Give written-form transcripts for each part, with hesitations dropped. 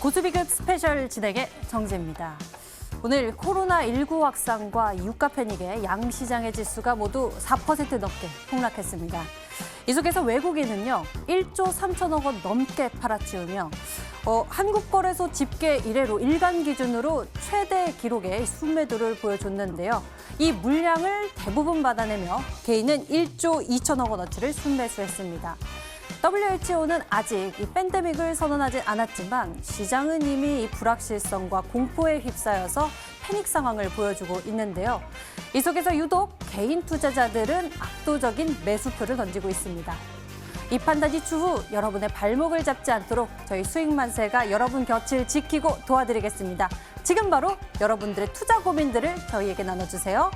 고수비급 스페셜 진행의 정재입니다. 오늘 코로나19 확산과 유가 패닉에 양시장의 지수가 모두 4% 넘게 폭락했습니다. 이 속에서 외국인은요, 1조 3천억 원 넘게 팔아치우며 한국거래소 집계 이래로 일간 기준으로 최대 기록의 순매도를 보여줬는데요. 이 물량을 대부분 받아내며 개인은 1조 2천억 원어치를 순매수했습니다. WHO는 아직 이 팬데믹을 선언하지 않았지만 시장은 이미 이 불확실성과 공포에 휩싸여서 패닉 상황을 보여주고 있는데요. 이 속에서 유독 개인 투자자들은 압도적인 매수표를 던지고 있습니다. 이 판단이 추후 여러분의 발목을 잡지 않도록 저희 수익만세가 여러분 곁을 지키고 도와드리겠습니다. 지금 바로 여러분들의 투자 고민들을 저희에게 나눠주세요.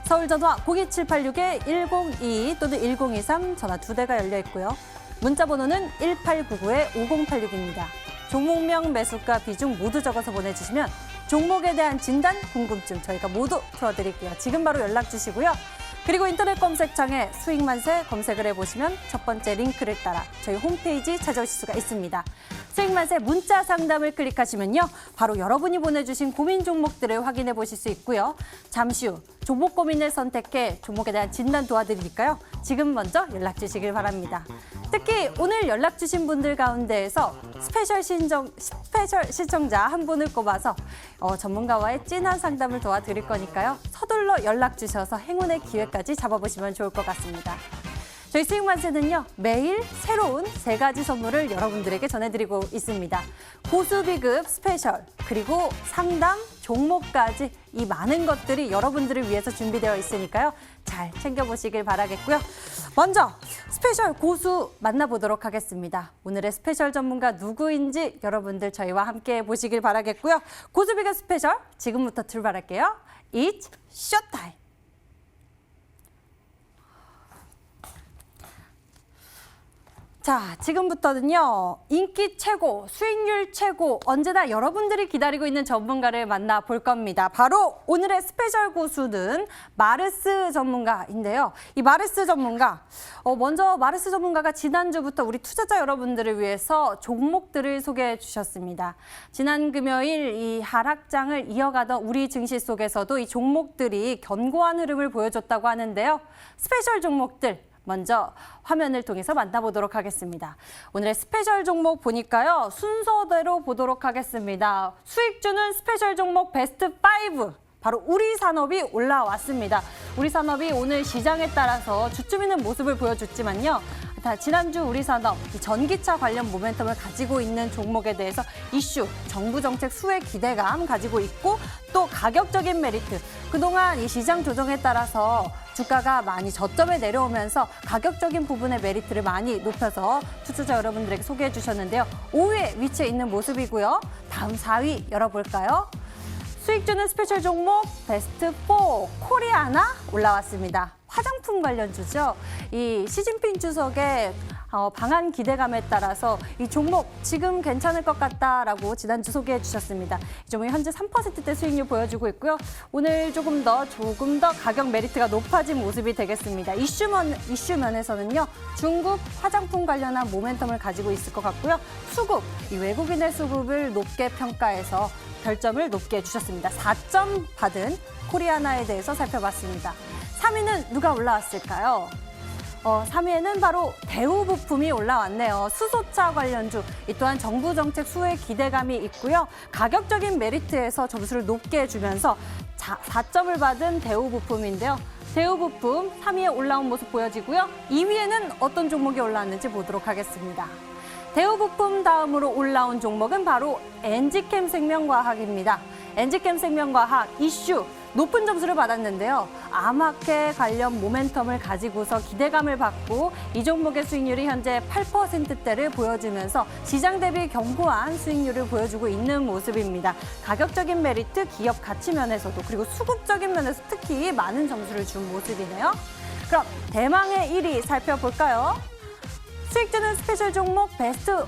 서울 전화 02786-1022 또는 1023 전화 2대가 열려 있고요. 문자 번호는 1899-5086입니다. 종목명, 매수가, 비중 모두 적어서 보내주시면 종목에 대한 진단, 궁금증 저희가 모두 풀어드릴게요. 지금 바로 연락 주시고요. 그리고 인터넷 검색창에 수익만세 검색을 해보시면 첫 번째 링크를 따라 저희 홈페이지 찾아오실 수가 있습니다. 수익만세 문자 상담을 클릭하시면요. 바로 여러분이 보내주신 고민 종목들을 확인해 보실 수 있고요. 잠시 후 종목 고민을 선택해 종목에 대한 진단 도와드리니까요. 지금 먼저 연락 주시길 바랍니다. 특히 오늘 연락 주신 분들 가운데에서 스페셜 시청자 한 분을 꼽아서 전문가와의 진한 상담을 도와드릴 거니까요. 서둘러 연락 주셔서 행운의 기회까지 잡아보시면 좋을 것 같습니다. 저희 수익만세는요, 매일 새로운 3가지 선물을 여러분들에게 전해드리고 있습니다. 고수비급 스페셜, 그리고 상담, 종목까지 이 많은 것들이 여러분들을 위해서 준비되어 있으니까요. 잘 챙겨보시길 바라겠고요. 먼저 스페셜 고수 만나보도록 하겠습니다. 오늘의 스페셜 전문가 누구인지 여러분들 저희와 함께 보시길 바라겠고요. 고수비급 스페셜 지금부터 출발할게요. It's 쇼타임! 자, 지금부터는요, 인기 최고, 수익률 최고, 언제나 여러분들이 기다리고 있는 전문가를 만나볼 겁니다. 바로 오늘의 스페셜 고수는 마르스 전문가인데요. 이 마르스 전문가, 먼저 마르스 전문가가 지난주부터 우리 투자자 여러분들을 위해서 종목들을 소개해 주셨습니다. 지난 금요일 이 하락장을 이어가던 우리 증시 속에서도 이 종목들이 견고한 흐름을 보여줬다고 하는데요. 스페셜 종목들, 먼저 화면을 통해서 만나보도록 하겠습니다. 오늘의 스페셜 종목 보니까요. 순서대로 보도록 하겠습니다. 수익주는 스페셜 종목 베스트 5. 바로 우리산업이 올라왔습니다. 우리산업이 오늘 시장에 따라서 주춤 있는 모습을 보여줬지만요. 지난주 우리산업 전기차 관련 모멘텀을 가지고 있는 종목에 대해서 이슈, 정부 정책 수혜 기대감 가지고 있고 또 가격적인 메리트. 그동안 이 시장 조정에 따라서 주가가 많이 저점에 내려오면서 가격적인 부분의 메리트를 많이 높여서 투자자 여러분들에게 소개해 주셨는데요. 5위에 위치해 있는 모습이고요. 다음 4위 열어볼까요? 수익주는 스페셜 종목 베스트 4 코리아나 올라왔습니다. 화장품 관련주죠. 이 시진핑 주석의 방한 기대감에 따라서 이 종목 지금 괜찮을 것 같다라고 지난주 소개해 주셨습니다. 이 종목이 현재 3%대 수익률 보여주고 있고요. 오늘 조금 더 가격 메리트가 높아진 모습이 되겠습니다. 이슈면에서는요. 중국 화장품 관련한 모멘텀을 가지고 있을 것 같고요. 수급, 이 외국인의 수급을 높게 평가해서 별점을 높게 주셨습니다. 4점 받은 코리아나에 대해서 살펴봤습니다. 3위는 누가 올라왔을까요? 3위에는 바로 대우부품이 올라왔네요. 수소차 관련주, 이 또한 정부 정책 수혜 기대감이 있고요. 가격적인 메리트에서 점수를 높게 주면서 4점을 받은 대우부품인데요. 대우부품 3위에 올라온 모습 보여지고요. 2위에는 어떤 종목이 올라왔는지 보도록 하겠습니다. 대우부품 다음으로 올라온 종목은 바로 엔지캠 생명과학입니다. 엔지캠 생명과학 이슈 높은 점수를 받았는데요. 암학회 관련 모멘텀을 가지고서 기대감을 받고 이 종목의 수익률이 현재 8%대를 보여주면서 시장 대비 견고한 수익률을 보여주고 있는 모습입니다. 가격적인 메리트, 기업 가치 면에서도 그리고 수급적인 면에서 특히 많은 점수를 준 모습이네요. 그럼 대망의 1위 살펴볼까요? 수익주는 스페셜 종목 베스트 1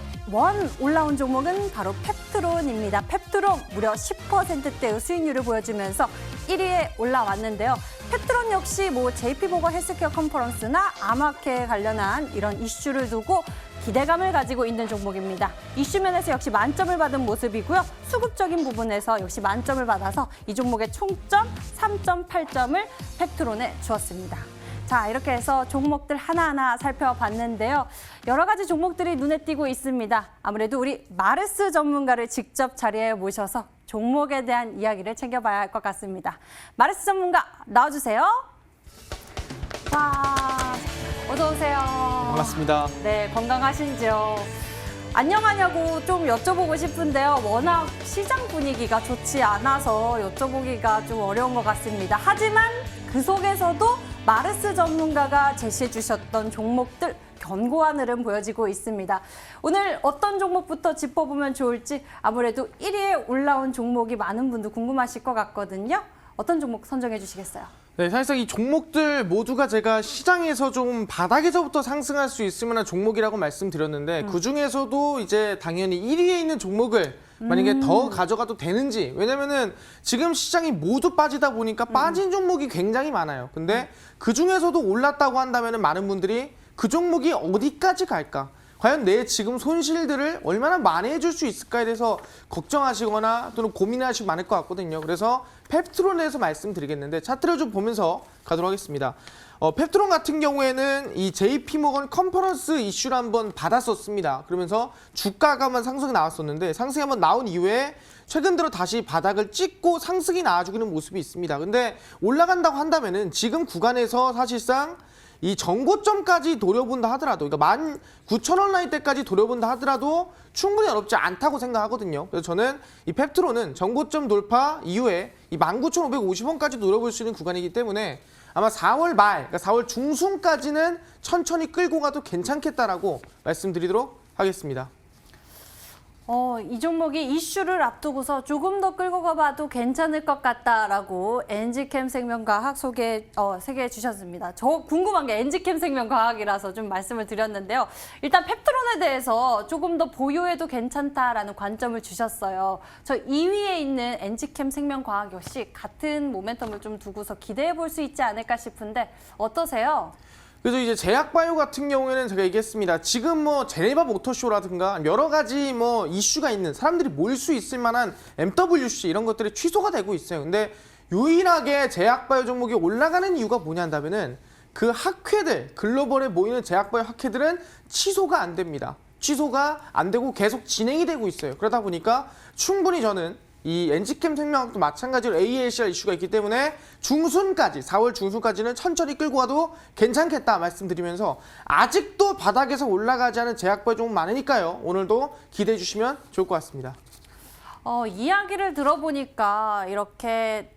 올라온 종목은 바로 펩트론입니다. 펩트론 무려 10%대의 수익률을 보여주면서 1위에 올라왔는데요. 펩트론 역시 JP모건 헬스케어 컨퍼런스나 암학회에 관련한 이런 이슈를 두고 기대감을 가지고 있는 종목입니다. 이슈면에서 역시 만점을 받은 모습이고요. 수급적인 부분에서 역시 만점을 받아서 이 종목의 총점 3.8점을 펩트론에 주었습니다. 자, 이렇게 해서 종목들 하나하나 살펴봤는데요. 여러 가지 종목들이 눈에 띄고 있습니다. 아무래도 우리 마르스 전문가를 직접 자리에 모셔서 종목에 대한 이야기를 챙겨봐야 할 것 같습니다. 마르스 전문가 나와주세요. 자, 어서 오세요. 반갑습니다. 네, 건강하신지요? 안녕하냐고 좀 여쭤보고 싶은데요. 워낙 시장 분위기가 좋지 않아서 여쭤보기가 좀 어려운 것 같습니다. 하지만 그 속에서도 마르스 전문가가 제시해 주셨던 종목들 견고한 흐름 보여지고 있습니다. 오늘 어떤 종목부터 짚어보면 좋을지 아무래도 1위에 올라온 종목이 많은 분도 궁금하실 것 같거든요. 어떤 종목 선정해 주시겠어요? 네, 사실상 이 종목들 모두가 제가 시장에서 좀 바닥에서부터 상승할 수 있을 만한 종목이라고 말씀드렸는데 그중에서도 이제 당연히 1위에 있는 종목을 만약에 더 가져가도 되는지, 왜냐면은 지금 시장이 모두 빠지다 보니까 빠진 종목이 굉장히 많아요. 근데 그중에서도 올랐다고 한다면은 많은 분들이 그 종목이 어디까지 갈까? 과연 내 지금 손실들을 얼마나 만회해 줄 수 있을까에 대해서 걱정하시거나 또는 고민하시고 많을 것 같거든요. 그래서 펩트론에 대해서 말씀드리겠는데 차트를 좀 보면서 가도록 하겠습니다. 펩트론 같은 경우에는 이 JP모건 컨퍼런스 이슈를 한번 받았었습니다. 그러면서 주가가 한번 상승이 나왔었는데 상승이 한번 나온 이후에 최근 들어 다시 바닥을 찍고 상승이 나와주고 있는 모습이 있습니다. 근데 올라간다고 한다면은 지금 구간에서 사실상 이 전고점까지 노려본다 하더라도, 그러니까 19,000원 라인대까지 노려본다 하더라도 충분히 어렵지 않다고 생각하거든요. 그래서 저는 이 펩트론은 전고점 돌파 이후에 이 19,550원까지 노려볼 수 있는 구간이기 때문에 아마 4월 말, 그러니까 4월 중순까지는 천천히 끌고 가도 괜찮겠다라고 말씀드리도록 하겠습니다. 이 종목이 이슈를 앞두고서 조금 더 끌고 가봐도 괜찮을 것 같다라고 엔지캠 생명과학 소개해 주셨습니다. 저 궁금한 게 엔지캠 생명과학이라서 좀 말씀을 드렸는데요. 일단 펩트론에 대해서 조금 더 보유해도 괜찮다라는 관점을 주셨어요. 저 2위에 있는 엔지캠 생명과학 역시 같은 모멘텀을 좀 두고서 기대해 볼 수 있지 않을까 싶은데 어떠세요? 그래서 이제 제약바이오 같은 경우에는 제가 얘기했습니다. 지금 뭐 제네바 모터쇼라든가 여러 가지 뭐 이슈가 있는, 사람들이 모일 수 있을 만한 MWC 이런 것들이 취소가 되고 있어요. 근데 유일하게 제약바이오 종목이 올라가는 이유가 뭐냐 한다면은 그 학회들, 글로벌에 모이는 제약바이오 학회들은 취소가 안 됩니다. 취소가 안 되고 계속 진행이 되고 있어요. 그러다 보니까 충분히 저는 이 엔지캠 생명학도 마찬가지로 AACR 이슈가 있기 때문에 중순까지, 4월 중순까지는 천천히 끌고 가도 괜찮겠다 말씀드리면서 아직도 바닥에서 올라가지 않은 제약바이오 종목 많으니까요. 오늘도 기대해 주시면 좋을 것 같습니다. 이야기를 들어보니까 이렇게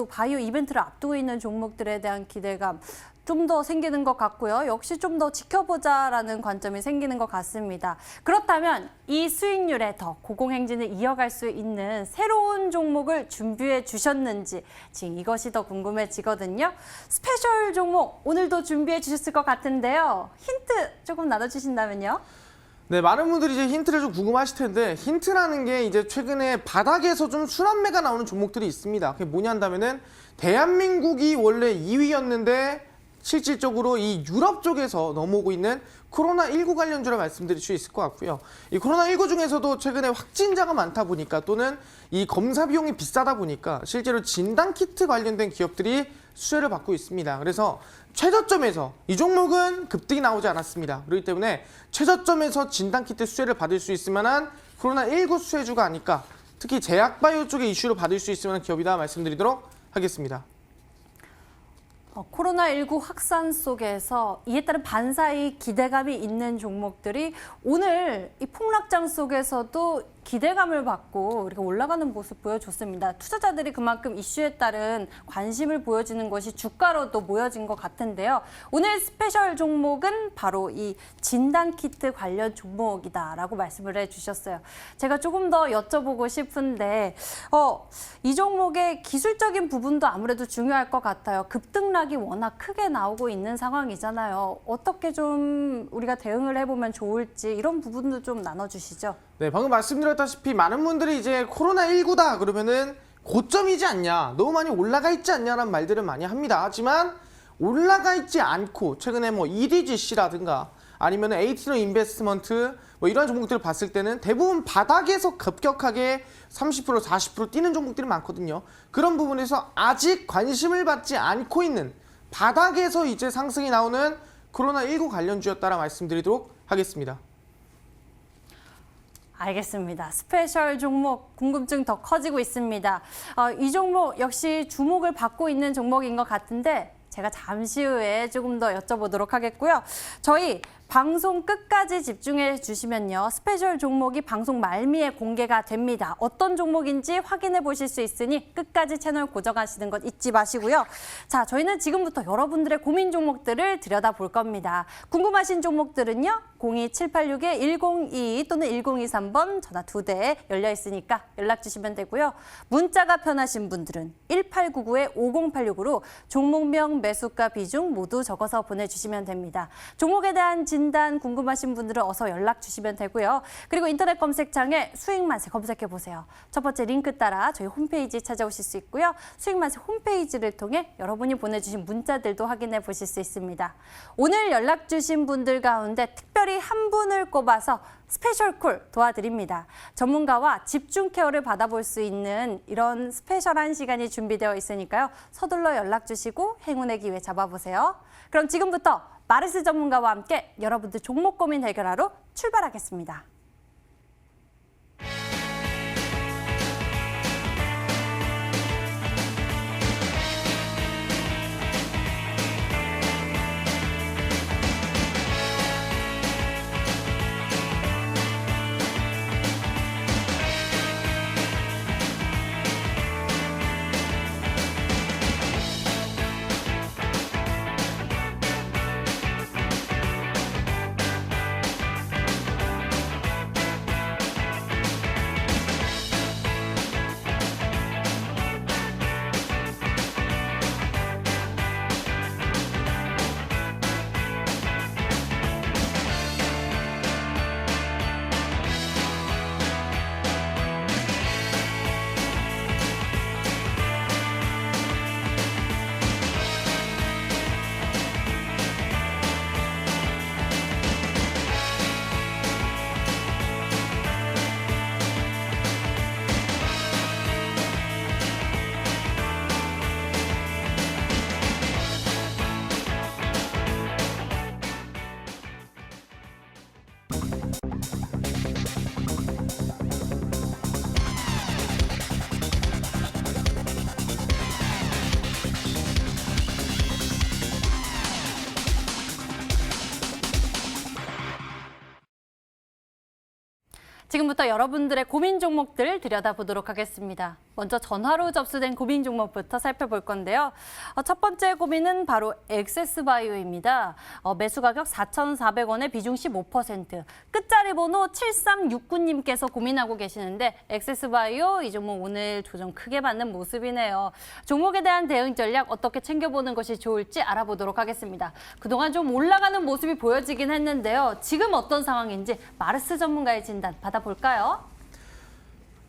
바이오 이벤트를 앞두고 있는 종목들에 대한 기대감 좀 더 생기는 것 같고요. 역시 좀 더 지켜보자라는 관점이 생기는 것 같습니다. 그렇다면 이 수익률에 더 고공행진을 이어갈 수 있는 새로운 종목을 준비해 주셨는지 지금 이것이 더 궁금해지거든요. 스페셜 종목 오늘도 준비해 주셨을 것 같은데요. 힌트 조금 나눠주신다면요. 네, 많은 분들이 이제 힌트를 좀 궁금하실 텐데 힌트라는 게 이제 최근에 바닥에서 좀 순환매가 나오는 종목들이 있습니다. 그게 뭐냐 한다면은 대한민국이 원래 2위였는데 실질적으로 이 유럽 쪽에서 넘어오고 있는 코로나19 관련주라 말씀드릴 수 있을 것 같고요. 이 코로나19 중에서도 최근에 확진자가 많다 보니까 또는 이 검사 비용이 비싸다 보니까 실제로 진단키트 관련된 기업들이 수혜를 받고 있습니다. 그래서 최저점에서 이 종목은 급등이 나오지 않았습니다. 그렇기 때문에 최저점에서 진단키트 수혜를 받을 수 있을 만한 코로나19 수혜주가 아닐까, 특히 제약바이오 쪽의 이슈를 받을 수 있을 만한 기업이다 말씀드리도록 하겠습니다. 코로나19 확산 속에서 이에 따른 반사의 기대감이 있는 종목들이 오늘 이 폭락장 속에서도 기대감을 받고 이렇게 올라가는 모습 보여줬습니다. 투자자들이 그만큼 이슈에 따른 관심을 보여주는 것이 주가로도 모여진 것 같은데요. 오늘 스페셜 종목은 바로 이 진단키트 관련 종목이다라고 말씀을 해주셨어요. 제가 조금 더 여쭤보고 싶은데 이 종목의 기술적인 부분도 아무래도 중요할 것 같아요. 급등락이 워낙 크게 나오고 있는 상황이잖아요. 어떻게 좀 우리가 대응을 해보면 좋을지 이런 부분도 좀 나눠주시죠. 네, 방금 말씀드렸다시피 많은 분들이 이제 코로나19다 그러면은 고점이지 않냐, 너무 많이 올라가 있지 않냐라는 말들을 많이 합니다. 하지만 올라가 있지 않고 최근에 뭐 EDGC라든가 아니면 에이티너 인베스트먼트 뭐 이런 종목들을 봤을 때는 대부분 바닥에서 급격하게 30% 40% 뛰는 종목들이 많거든요. 그런 부분에서 아직 관심을 받지 않고 있는 바닥에서 이제 상승이 나오는 코로나19 관련주였다라 말씀드리도록 하겠습니다. 알겠습니다. 스페셜 종목 궁금증 더 커지고 있습니다. 이 종목 역시 주목을 받고 있는 종목인 것 같은데 제가 잠시 후에 조금 더 여쭤보도록 하겠고요. 저희 방송 끝까지 집중해 주시면요. 스페셜 종목이 방송 말미에 공개가 됩니다. 어떤 종목인지 확인해 보실 수 있으니 끝까지 채널 고정하시는 것 잊지 마시고요. 자, 저희는 지금부터 여러분들의 고민 종목들을 들여다볼 겁니다. 궁금하신 종목들은요. 02786-1022 또는 1023번 전화 2대 열려 있으니까 연락 주시면 되고요. 문자가 편하신 분들은 1899-5086으로 종목명, 매수가, 비중 모두 적어서 보내주시면 됩니다. 종목에 대한 진단 궁금하신 분들은 어서 연락 주시면 되고요. 그리고 인터넷 검색창에 수익만세 검색해 보세요. 첫 번째 링크 따라 저희 홈페이지 찾아오실 수 있고요. 수익만세 홈페이지를 통해 여러분이 보내주신 문자들도 확인해 보실 수 있습니다. 오늘 연락 주신 분들 가운데 특별히 한 분을 꼽아서 스페셜 콜 도와드립니다. 전문가와 집중 케어를 받아볼 수 있는 이런 스페셜한 시간이 준비되어 있으니까요. 서둘러 연락 주시고 행운의 기회 잡아보세요. 그럼 지금부터 마르스 전문가와 함께 여러분들 종목 고민 해결하러 출발하겠습니다. 지금부터 여러분들의 고민 종목들 들여다보도록 하겠습니다. 먼저 전화로 접수된 고민 종목부터 살펴볼 건데요. 첫 번째 고민은 바로 엑세스바이오입니다. 매수 가격 4,400원에 비중 15%. 끝자리 번호 7369님께서 고민하고 계시는데 엑세스바이오 이 종목 오늘 조정 크게 받는 모습이네요. 종목에 대한 대응 전략 어떻게 챙겨보는 것이 좋을지 알아보도록 하겠습니다. 그동안 좀 올라가는 모습이 보여지긴 했는데요. 지금 어떤 상황인지 마르스 전문가의 진단 받아볼까요?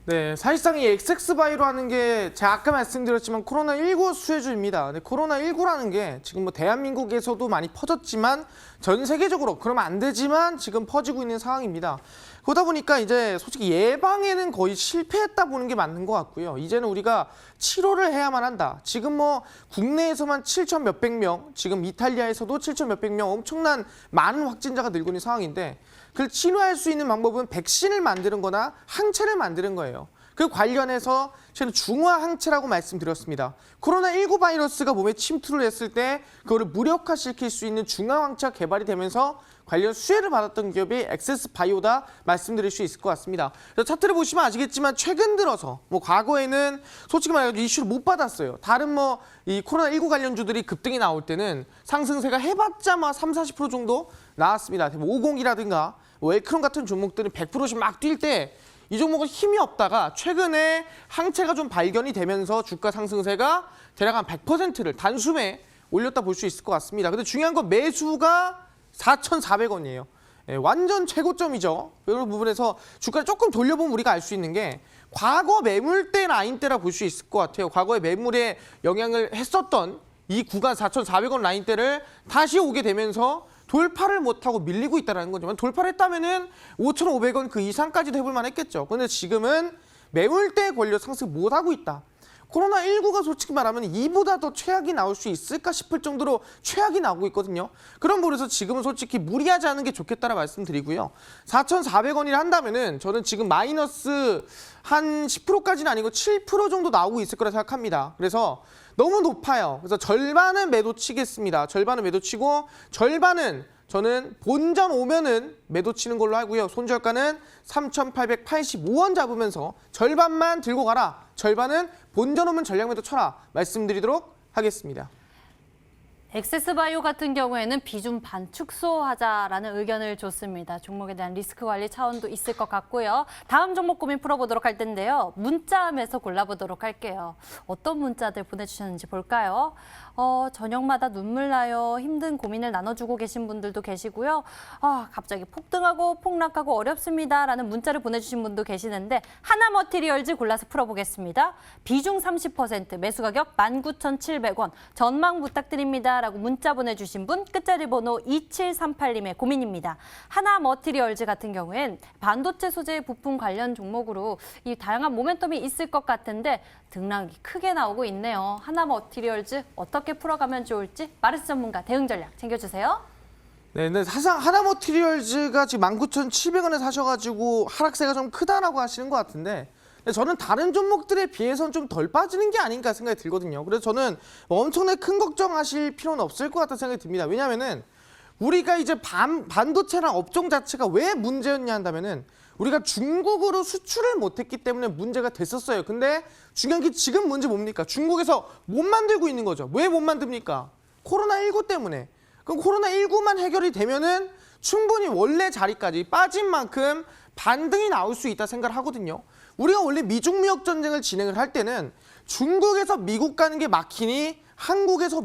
네, 사실상 이 엑세스바이오라는 게 제가 아까 말씀드렸지만 코로나19 수혜주입니다. 근데 코로나19라는 게 지금 뭐 대한민국에서도 많이 퍼졌지만 전 세계적으로 그러면 안 되지만 지금 퍼지고 있는 상황입니다. 그러다 보니까 이제 솔직히 예방에는 거의 실패했다 보는 게 맞는 것 같고요. 이제는 우리가 치료를 해야만 한다. 지금 뭐 국내에서만 7천 몇백 명, 지금 이탈리아에서도 7천 몇백 명 엄청난 많은 확진자가 늘고 있는 상황인데 그걸 치료할 수 있는 방법은 백신을 만드는 거나 항체를 만드는 거예요. 그 관련해서 저는 중화 항체라고 말씀드렸습니다. 코로나19 바이러스가 몸에 침투를 했을 때 그거를 무력화시킬 수 있는 중화 항체가 개발이 되면서 관련 수혜를 받았던 기업이 엑세스바이오다 말씀드릴 수 있을 것 같습니다. 차트를 보시면 아시겠지만 최근 들어서 뭐 과거에는 솔직히 말해서 이슈를 못 받았어요. 다른 뭐 이 코로나19 관련주들이 급등이 나올 때는 상승세가 해봤자 막 30-40% 정도 나왔습니다. 뭐 50이라든가 웰크론 같은 종목들은 100%씩 막 뛸 때 이 종목은 힘이 없다가 최근에 항체가 좀 발견이 되면서 주가 상승세가 대략 한 100%를 단숨에 올렸다 볼 수 있을 것 같습니다. 근데 중요한 건 매수가 4,400원이에요. 예, 완전 최고점이죠. 이런 부분에서 주가를 조금 돌려보면 우리가 알 수 있는 게 과거 매물대 라인대라 볼 수 있을 것 같아요. 과거에 매물에 영향을 했었던 이 구간 4,400원 라인대를 다시 오게 되면서 돌파를 못하고 밀리고 있다는 거지만 돌파를 했다면은 5,500원 그 이상까지도 해볼 만했겠죠. 그런데 지금은 매물대에 걸려 상승 못하고 있다. 코로나19가 솔직히 말하면 이보다 더 최악이 나올 수 있을까 싶을 정도로 최악이 나오고 있거든요. 그런 부분에서 지금은 솔직히 무리하지 않은 게 좋겠다라 말씀드리고요. 4,400원이라 한다면은 저는 지금 마이너스 한 10%까지는 아니고 7% 정도 나오고 있을 거라 생각합니다. 그래서 너무 높아요. 그래서 절반은 매도 치겠습니다. 절반은 매도 치고 절반은 저는 본전 오면은 매도 치는 걸로 하고요. 손절가는 3,885원 잡으면서 절반만 들고 가라. 절반은 본전 오면 전략 매도 쳐라. 말씀드리도록 하겠습니다. 엑세스바이오 같은 경우에는 비중 반 축소하자라는 의견을 줬습니다. 종목에 대한 리스크 관리 차원도 있을 것 같고요. 다음 종목 고민 풀어보도록 할 텐데요. 문자함에서 골라보도록 할게요. 어떤 문자들 보내주셨는지 볼까요? 저녁마다 눈물 나요. 힘든 고민을 나눠주고 계신 분들도 계시고요. 갑자기 폭등하고 폭락하고 어렵습니다라는 문자를 보내주신 분도 계시는데 하나머티리얼즈 골라서 풀어보겠습니다. 비중 30%, 매수 가격 19,700원, 전망 부탁드립니다. 라고 문자 보내주신 분 끝자리 번호 2738님의 고민입니다. 하나머티리얼즈 같은 경우엔 반도체 소재 부품 관련 종목으로 이 다양한 모멘텀이 있을 것 같은데 등락이 크게 나오고 있네요. 하나머티리얼즈 어떻게 풀어가면 좋을지 마르스 전문가 대응 전략 챙겨주세요. 네, 근데 사상 하나머티리얼즈가 지금 19,700원에 사셔가지고 하락세가 좀 크다라고 하시는 것 같은데 근데 저는 다른 종목들에 비해서는 좀 덜 빠지는 게 아닌가 생각이 들거든요. 그래서 저는 엄청나게 큰 걱정하실 필요는 없을 것 같다는 생각이 듭니다. 왜냐하면은 우리가 이제 반도체랑 업종 자체가 왜 문제였냐 한다면은 우리가 중국으로 수출을 못했기 때문에 문제가 됐었어요. 근데 중요한 게 지금 문제 뭡니까? 중국에서 못 만들고 있는 거죠. 왜 못 만듭니까? 코로나19 때문에. 그럼 코로나19만 해결이 되면은 충분히 원래 자리까지 빠진 만큼 반등이 나올 수 있다 생각을 하거든요. 우리가 원래 미중 무역 전쟁을 진행을 할 때는 중국에서 미국 가는 게 막히니 한국에서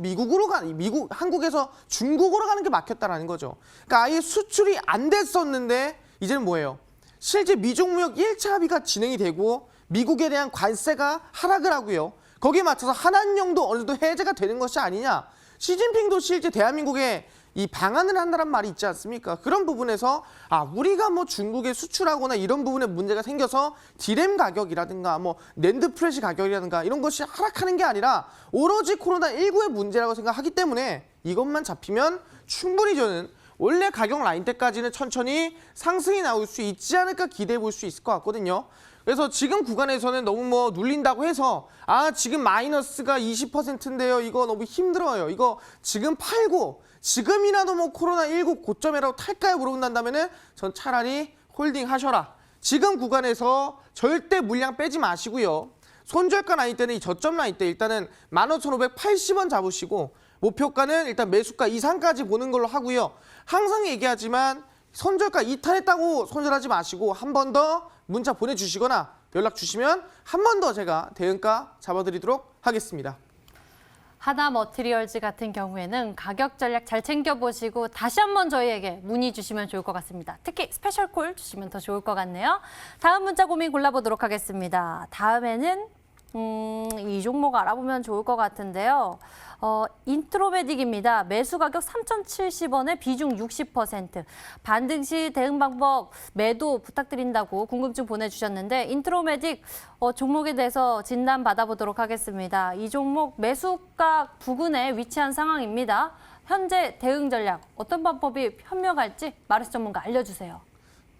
한국에서 중국으로 가는 게 막혔다라는 거죠. 그러니까 아예 수출이 안 됐었는데 이제는 뭐예요? 실제 미중 무역 1차 합의가 진행이 되고 미국에 대한 관세가 하락을 하고요. 거기에 맞춰서 한한령도 어느 정도 해제가 되는 것이 아니냐. 시진핑도 실제 대한민국에 이 방안을 한다는 말이 있지 않습니까? 그런 부분에서 우리가 뭐 중국에 수출하거나 이런 부분에 문제가 생겨서 디램 가격이라든가 뭐 낸드 프레시 가격이라든가 이런 것이 하락하는 게 아니라 오로지 코로나19의 문제라고 생각하기 때문에 이것만 잡히면 충분히 저는 원래 가격 라인대까지는 천천히 상승이 나올 수 있지 않을까 기대해 볼 수 있을 것 같거든요. 그래서 지금 구간에서는 너무 뭐 눌린다고 해서 지금 마이너스가 20%인데요. 이거 너무 힘들어요. 이거 지금 팔고 지금이라도 뭐 코로나19 고점이라도 탈까요? 물어본다면은 전 차라리 홀딩 하셔라. 지금 구간에서 절대 물량 빼지 마시고요. 손절가 라인 때는 이 저점 라인 때 일단은 15,580원 잡으시고 목표가는 일단 매수가 이상까지 보는 걸로 하고요. 항상 얘기하지만 손절가 이탈했다고 손절하지 마시고 한 번 더 문자 보내주시거나 연락 주시면 한 번 더 제가 대응가 잡아드리도록 하겠습니다. 하나머티리얼즈 같은 경우에는 가격 전략 잘 챙겨보시고 다시 한번 저희에게 문의 주시면 좋을 것 같습니다. 특히 스페셜 콜 주시면 더 좋을 것 같네요. 다음 문자 고민 골라보도록 하겠습니다. 다음에는 이 종목 알아보면 좋을 것 같은데요. 인트로메딕입니다. 매수 가격 3,070원에 비중 60%. 반등 시 대응 방법 매도 부탁드린다고 궁금증 보내주셨는데 인트로메딕 종목에 대해서 진단 받아보도록 하겠습니다. 이 종목 매수가 부근에 위치한 상황입니다. 현재 대응 전략 어떤 방법이 현명할지 마르스 전문가 알려주세요.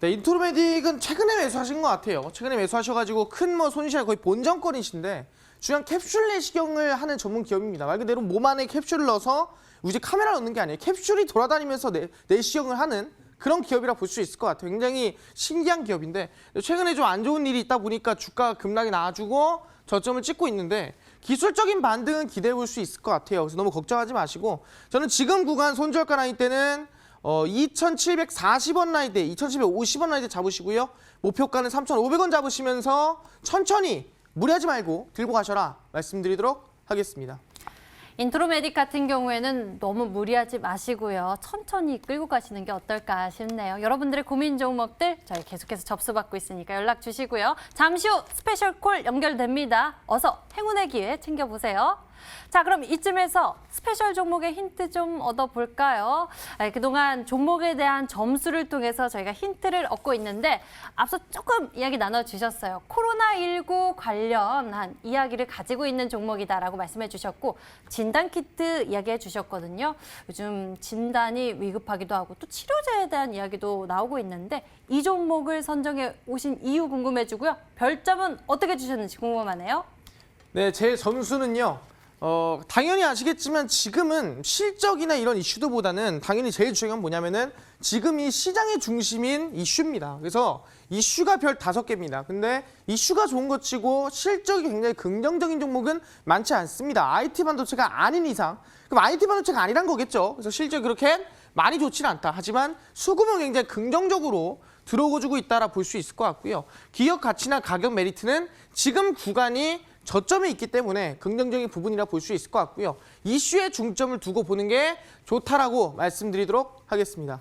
네, 인트로메딕은 최근에 매수하신 것 같아요. 최근에 매수하셔가지고 큰 뭐 손실 거의 본전권이신데 중요한 캡슐 내시경을 하는 전문 기업입니다. 말 그대로 몸 안에 캡슐을 넣어서 이제 카메라 넣는 게 아니에요. 캡슐이 돌아다니면서 내시경을 하는 그런 기업이라 볼 수 있을 것 같아요. 굉장히 신기한 기업인데 최근에 좀 안 좋은 일이 있다 보니까 주가 급락이 나와주고 저점을 찍고 있는데 기술적인 반등은 기대해 볼 수 있을 것 같아요. 그래서 너무 걱정하지 마시고 저는 지금 구간 손절가 라인 때는 2,740원 라인대, 2,750원 라인대 잡으시고요. 목표가는 3,500원 잡으시면서 천천히 무리하지 말고 들고 가셔라 말씀드리도록 하겠습니다. 인트로메딕 같은 경우에는 너무 무리하지 마시고요. 천천히 끌고 가시는 게 어떨까 싶네요. 여러분들의 고민 종목들 저희 계속해서 접수받고 있으니까 연락 주시고요. 잠시 후 스페셜 콜 연결됩니다. 어서 행운의 기회 챙겨보세요. 자, 그럼 이쯤에서 스페셜 종목의 힌트 좀 얻어볼까요? 그동안 종목에 대한 점수를 통해서 저희가 힌트를 얻고 있는데 앞서 조금 이야기 나눠주셨어요. 코로나19 관련한 이야기를 가지고 있는 종목이다라고 말씀해 주셨고 진단키트 이야기해 주셨거든요. 요즘 진단이 위급하기도 하고 또 치료제에 대한 이야기도 나오고 있는데 이 종목을 선정해 오신 이유 궁금해지고요. 별점은 어떻게 주셨는지 궁금하네요. 네, 제 점수는요. 당연히 아시겠지만 지금은 실적이나 이런 이슈도보다는 당연히 제일 중요한 건 뭐냐면은 지금 이 시장의 중심인 이슈입니다. 그래서 이슈가 별 5개입니다. 근데 이슈가 좋은 것 치고 실적이 굉장히 긍정적인 종목은 많지 않습니다. IT 반도체가 아닌 이상. 그럼 IT 반도체가 아니란 거겠죠. 그래서 실적이 그렇게 많이 좋지는 않다. 하지만 수급은 굉장히 긍정적으로 들어오고 있다라 볼 수 있을 것 같고요. 기업 가치나 가격 메리트는 지금 구간이 저점에 있기 때문에 긍정적인 부분이라 볼 수 있을 것 같고요. 이슈에 중점을 두고 보는 게 좋다라고 말씀드리도록 하겠습니다.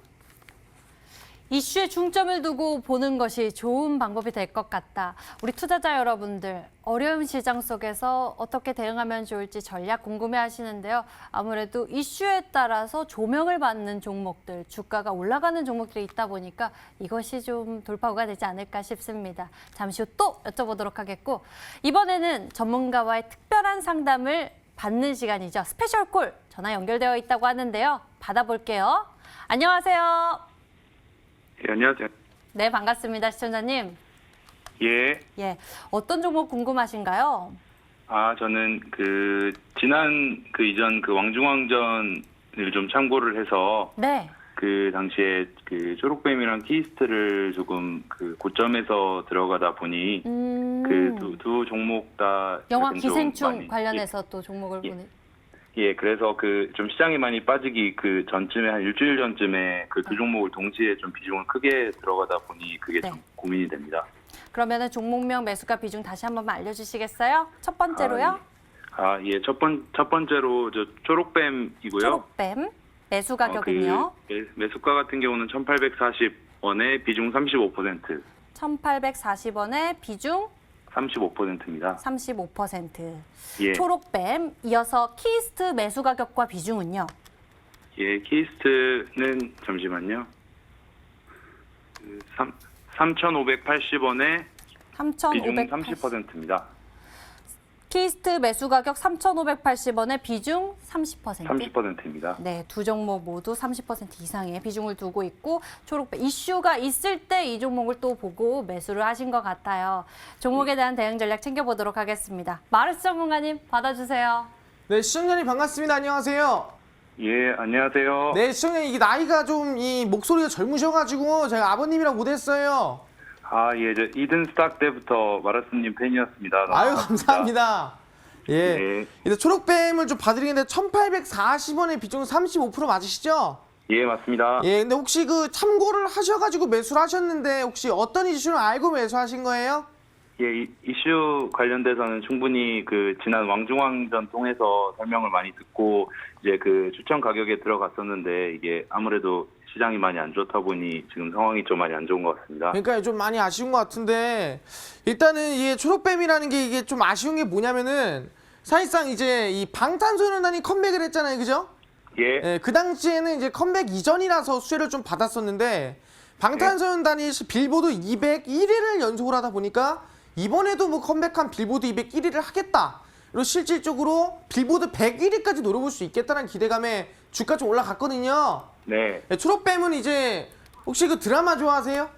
이슈에 중점을 두고 보는 것이 좋은 방법이 될 것 같다. 우리 투자자 여러분들 어려운 시장 속에서 어떻게 대응하면 좋을지 전략 궁금해하시는데요. 아무래도 이슈에 따라서 조명을 받는 종목들, 주가가 올라가는 종목들이 있다 보니까 이것이 좀 돌파구가 되지 않을까 싶습니다. 잠시 후 또 여쭤보도록 하겠고 이번에는 전문가와의 특별한 상담을 받는 시간이죠. 스페셜 콜 전화 연결되어 있다고 하는데요. 받아볼게요. 안녕하세요. 예, 안녕하세요. 네, 반갑습니다, 시청자님. 예. 예, 어떤 종목 궁금하신가요? 저는 지난 이전 왕중왕전을 좀 참고를 해서 네. 그 당시에 초록뱀이랑 키스트를 조금 고점에서 들어가다 보니 두 종목 다 영화 약간 좀 기생충 많이, 관련해서 또 종목을 보는. 예, 그래서 좀 시장이 많이 빠지기 전쯤에 한 일주일 전쯤에 두 종목을 동시에 좀 비중을 크게 들어가다 보니 그게 네. 좀 고민이 됩니다. 그러면은 종목명 매수가 비중 다시 한 번만 알려주시겠어요? 첫 번째로요? 예. 첫 번째로 초록뱀이고요. 초록뱀 매수 가격은요? 매수가 같은 경우는 1,840원에 비중 35%. 1,840원에 비중 35%입니다. 35%. 예. 초록뱀 이어서 키스트 매수 가격과 비중은요? 예, 키스트는 잠시만요. 3,580원에 비중 30%입니다. 키스트 매수 가격 3,580원에 비중 30%. 30%입니다. 네, 두 종목 모두 30% 이상의 비중을 두고 있고 초록뱀 이슈가 있을 때 이 종목을 또 보고 매수를 하신 것 같아요. 종목에 대한 대응 전략 챙겨보도록 하겠습니다. 마르스 전문가님 받아주세요. 네, 시청자님 반갑습니다. 안녕하세요. 예, 안녕하세요. 네, 시청자님 이게 나이가 좀 이 목소리가 젊으셔가지고 제가 아버님이라고 못했어요. 예, 저 이든 스탁 때부터 마라스님 팬이었습니다. 너무 아유, 반갑습니다. 감사합니다. 예. 네. 이제 초록뱀을 좀 봐드리는데 1,840원의 비중 35% 맞으시죠? 예, 맞습니다. 예, 근데 혹시 참고를 하셔가지고 매수를 하셨는데 혹시 어떤 이슈를 알고 매수하신 거예요? 예, 이슈 관련돼서는 충분히 지난 왕중왕전 통해서 설명을 많이 듣고 이제 추천 가격에 들어갔었는데 이게 아무래도 시장이 많이 안 좋다 보니 지금 상황이 좀 많이 안 좋은 것 같습니다. 그러니까 좀 많이 아쉬운 것 같은데 일단은 이게 초록뱀이라는 게 이게 좀 아쉬운 게 뭐냐면은 사실상 이제 이 방탄소년단이 컴백을 했잖아요, 그죠? 예. 예, 그 당시에는 이제 컴백 이전이라서 수혜를 좀 받았었는데 방탄소년단이 빌보드 201위를 연속을 하다 보니까 이번에도 뭐 컴백한 빌보드 201위를 하겠다. 그리고 실질적으로 빌보드 101위까지 노려볼 수 있겠다는 기대감에 주가 좀 올라갔거든요. 네. 예, 초록뱀은 이제 혹시 드라마 좋아하세요?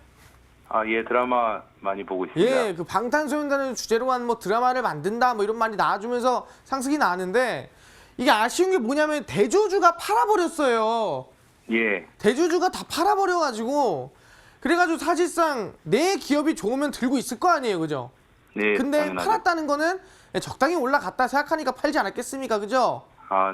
예, 드라마 많이 보고 있습니다. 예, 방탄소년단을 주제로 한 뭐 드라마를 만든다 뭐 이런 말이 나와주면서 상승이 나왔는데 이게 아쉬운 게 뭐냐면 대주주가 팔아버렸어요. 예. 대주주가 다 팔아버려가지고 그래가지고 사실상 내 기업이 좋으면 들고 있을 거 아니에요, 그죠? 네. 근데 당연하죠. 팔았다는 거는 적당히 올라갔다 생각하니까 팔지 않았겠습니까, 그죠?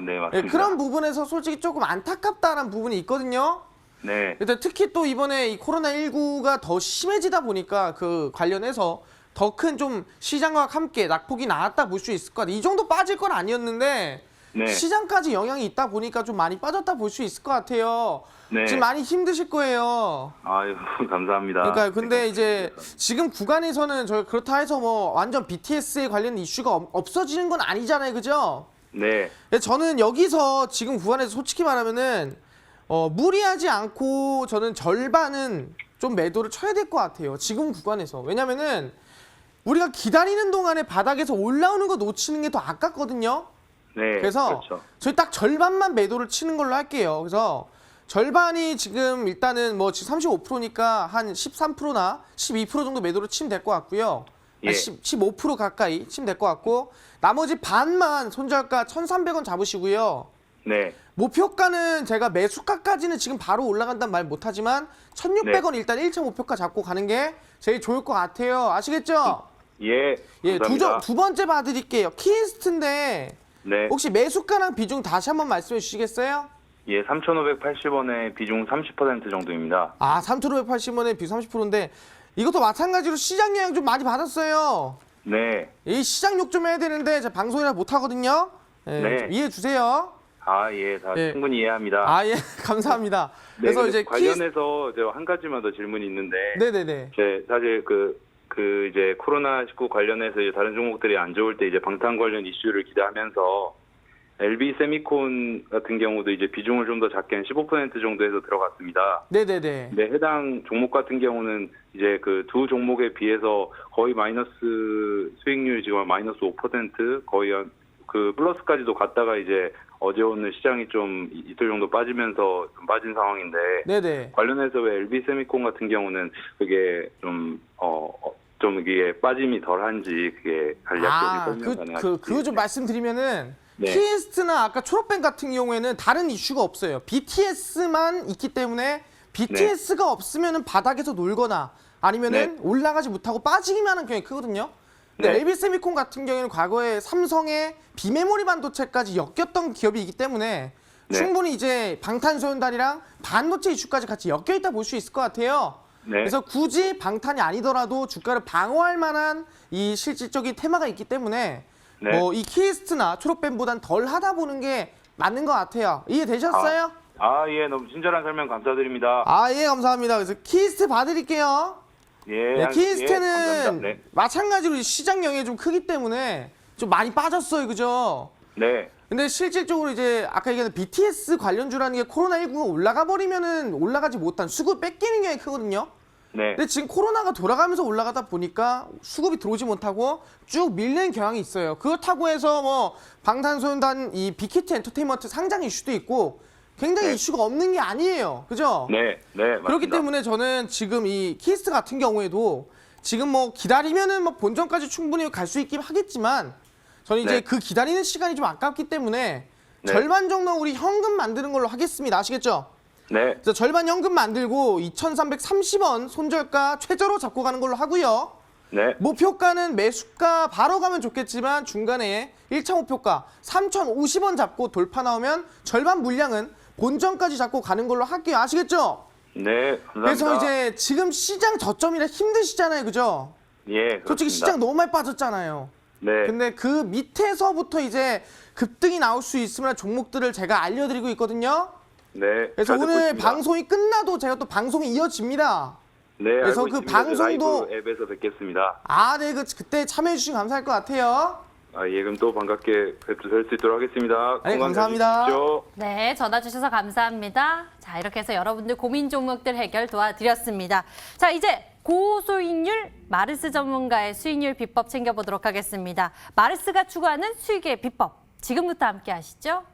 네, 예, 맞습니다. 그런 부분에서 솔직히 조금 안타깝다는 부분이 있거든요. 네. 근데 특히 또 이번에 이 코로나19가 더 심해지다 보니까 관련해서 더 큰 좀 시장과 함께 낙폭이 나왔다 볼 수 있을 것 같아요. 이 정도 빠질 건 아니었는데 네. 시장까지 영향이 있다 보니까 좀 많이 빠졌다 볼 수 있을 것 같아요. 네. 지금 많이 힘드실 거예요. 아유, 감사합니다. 그러니까 근데 네, 이제 감사합니다. 지금 구간에서는 저희 그렇다 해서 뭐 완전 BTS에 관련 이슈가 없어지는 건 아니잖아요, 그죠? 네. 근데 저는 여기서 지금 구간에서 솔직히 말하면은 무리하지 않고 저는 절반은 좀 매도를 쳐야 될 것 같아요. 지금 구간에서. 왜냐면은 우리가 기다리는 동안에 바닥에서 올라오는 거 놓치는 게 더 아깝거든요. 네. 그래서 그렇죠. 저희 딱 절반만 매도를 치는 걸로 할게요. 그래서 절반이 지금 일단은 뭐 지금 35%니까 한 13%나 12% 정도 매도를 치면 될 것 같고요. 예. 15% 가까이 치면 될 것 같고 나머지 반만 손절가 1,300원 잡으시고요. 네. 목표가는 제가 매수가까지는 지금 바로 올라간다는 말 못하지만 1,600원 일단 1차 목표가 잡고 가는 게 제일 좋을 것 같아요. 아시겠죠? 예. 예, 감사합니다. 두 번째 봐드릴게요. 키스트인데 네. 혹시 매수가랑 비중 다시 한번 말씀해 주시겠어요? 예, 3,580원에 비중 30% 정도입니다. 아, 3,580원에 비중 30%인데 이것도 마찬가지로 시장 영향 좀 많이 받았어요. 네. 이 시장 욕 좀 해야 되는데 제가 방송이라 못 하거든요. 예, 네. 좀 이해해 주세요. 아, 예, 다 예. 충분히 이해합니다. 아, 예, 감사합니다. 네, 그래서 근데 이제 관련해서 제가 한 가지만 더 질문이 있는데, 네네네. 제 사실 이제 코로나19 관련해서 이제 다른 종목들이 안 좋을 때 이제 방탄 관련 이슈를 기대하면서 LB 세미콘 같은 경우도 이제 비중을 좀 더 작게 한 15% 정도에서 들어갔습니다. 네네네. 근데 해당 종목 같은 경우는 이제 그 두 종목에 비해서 거의 마이너스 수익률 지금 마이너스 5% 거의 그 플러스까지도 갔다가 이제 어제 오늘 시장이 좀 이틀 정도 빠지면서 좀 빠진 상황인데 네네. 관련해서 왜 LB 세미콘 같은 경우는 그게 좀 이게 빠짐이 덜한지 그게 간략하게 설명 가능하실지. 그거 좀 말씀드리면은 네. 키스트나 아까 초록뱅 같은 경우에는 다른 이슈가 없어요. BTS만 있기 때문에 BTS가 없으면은 바닥에서 놀거나 아니면은 네. 올라가지 못하고 빠지기만 하는 경우가 크거든요. 근데 네. LB 세미콘 같은 경우에는 과거에 삼성의 비메모리 반도체까지 엮였던 기업이기 때문에 네. 충분히 이제 방탄소년단이랑 반도체 이슈까지 같이 엮여 있다 볼 수 있을 것 같아요. 네. 그래서 굳이 방탄이 아니더라도 주가를 방어할 만한 이 실질적인 테마가 있기 때문에 네. 뭐 이 키스트나 초록뱀보단 덜 하다 보는 게 맞는 것 같아요. 이해되셨어요? 예, 너무 친절한 설명 감사드립니다. 예, 감사합니다. 그래서 키스트 봐드릴게요. 예, 네, 예, 키스트는 감사합니다. 네. 마찬가지로 시장 영향이 좀 크기 때문에 좀 많이 빠졌어요. 그죠? 네. 근데 실질적으로 이제 아까 얘기한 BTS 관련주라는 게 코로나19가 올라가 버리면은 올라가지 못한 수급 뺏기는 경향이 크거든요. 네. 근데 지금 코로나가 돌아가면서 올라가다 보니까 수급이 들어오지 못하고 쭉 밀리는 경향이 있어요. 그렇다고 해서 뭐 방탄소년단 이 빅히트 엔터테인먼트 상장 이슈도 있고 굉장히 네. 이슈가 없는 게 아니에요. 그죠? 네. 네. 맞습니다. 그렇기 때문에 저는 지금 이 키스트 같은 경우에도 지금 뭐 기다리면은 뭐 본전까지 충분히 갈 수 있긴 하겠지만 저는 이제 네. 그 기다리는 시간이 좀 아깝기 때문에 네. 절반 정도 우리 현금 만드는 걸로 하겠습니다. 아시겠죠? 네. 그래서 절반 현금 만들고 2,330원 손절가 최저로 잡고 가는 걸로 하고요. 네. 목표가는 매수가 바로 가면 좋겠지만 중간에 1차 목표가 3,050원 잡고 돌파 나오면 절반 물량은 본전까지 잡고 가는 걸로 할게요. 아시겠죠? 네. 감사합니다. 그래서 이제 지금 시장 저점이라 힘드시잖아요. 그죠? 예, 그렇습니다. 솔직히 시장 너무 많이 빠졌잖아요. 네. 근데 그 밑에서부터 이제 급등이 나올 수 있으면 종목들을 제가 알려드리고 있거든요. 네. 그래서 잘 듣고 오늘 있습니다. 방송이 끝나도 제가 또 방송이 이어집니다. 네, 그래서 알고 그 있습니다. 방송도- 라이브 앱에서 뵙겠습니다. 네, 그때 참여해 주시면 감사할 것 같아요. 예, 그럼 또 반갑게 뵐 수 있도록 하겠습니다. 네, 건강 잘 감사합니다. 지내십시오. 네, 전화 주셔서 감사합니다. 자, 이렇게 해서 여러분들 고민 종목들 해결 도와드렸습니다. 자, 이제 고수익률 마르스 전문가의 수익률 비법 챙겨보도록 하겠습니다. 마르스가 추구하는 수익의 비법, 지금부터 함께 하시죠.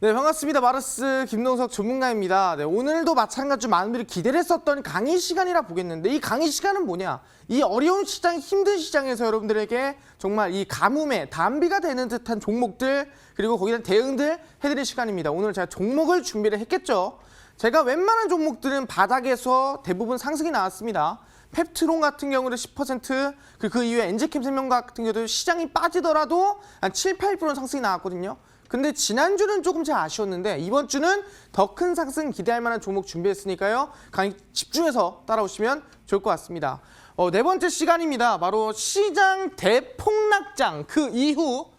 네, 반갑습니다. 마르스 김동석 전문가입니다. 네, 오늘도 마찬가지로 많은 분들이 기대를 했었던 강의 시간이라 보겠는데 이 강의 시간은 뭐냐? 이 어려운 시장, 힘든 시장에서 여러분들에게 정말 이 가뭄에 단비가 되는 듯한 종목들 그리고 거기에 대한 대응들 해드릴 시간입니다. 오늘 제가 종목을 준비를 했겠죠. 제가 웬만한 종목들은 바닥에서 대부분 상승이 나왔습니다. 펩트론 같은 경우는 10%, 그리고 그 이후에 엔지캠생명 같은 경우도 시장이 빠지더라도 한 7, 8% 상승이 나왔거든요. 근데 지난주는 조금 제가 아쉬웠는데 이번 주는 더 큰 상승 기대할 만한 종목 준비했으니까요. 강의 집중해서 따라오시면 좋을 것 같습니다. 네 번째 시간입니다. 바로 시장 대폭락장 그 이후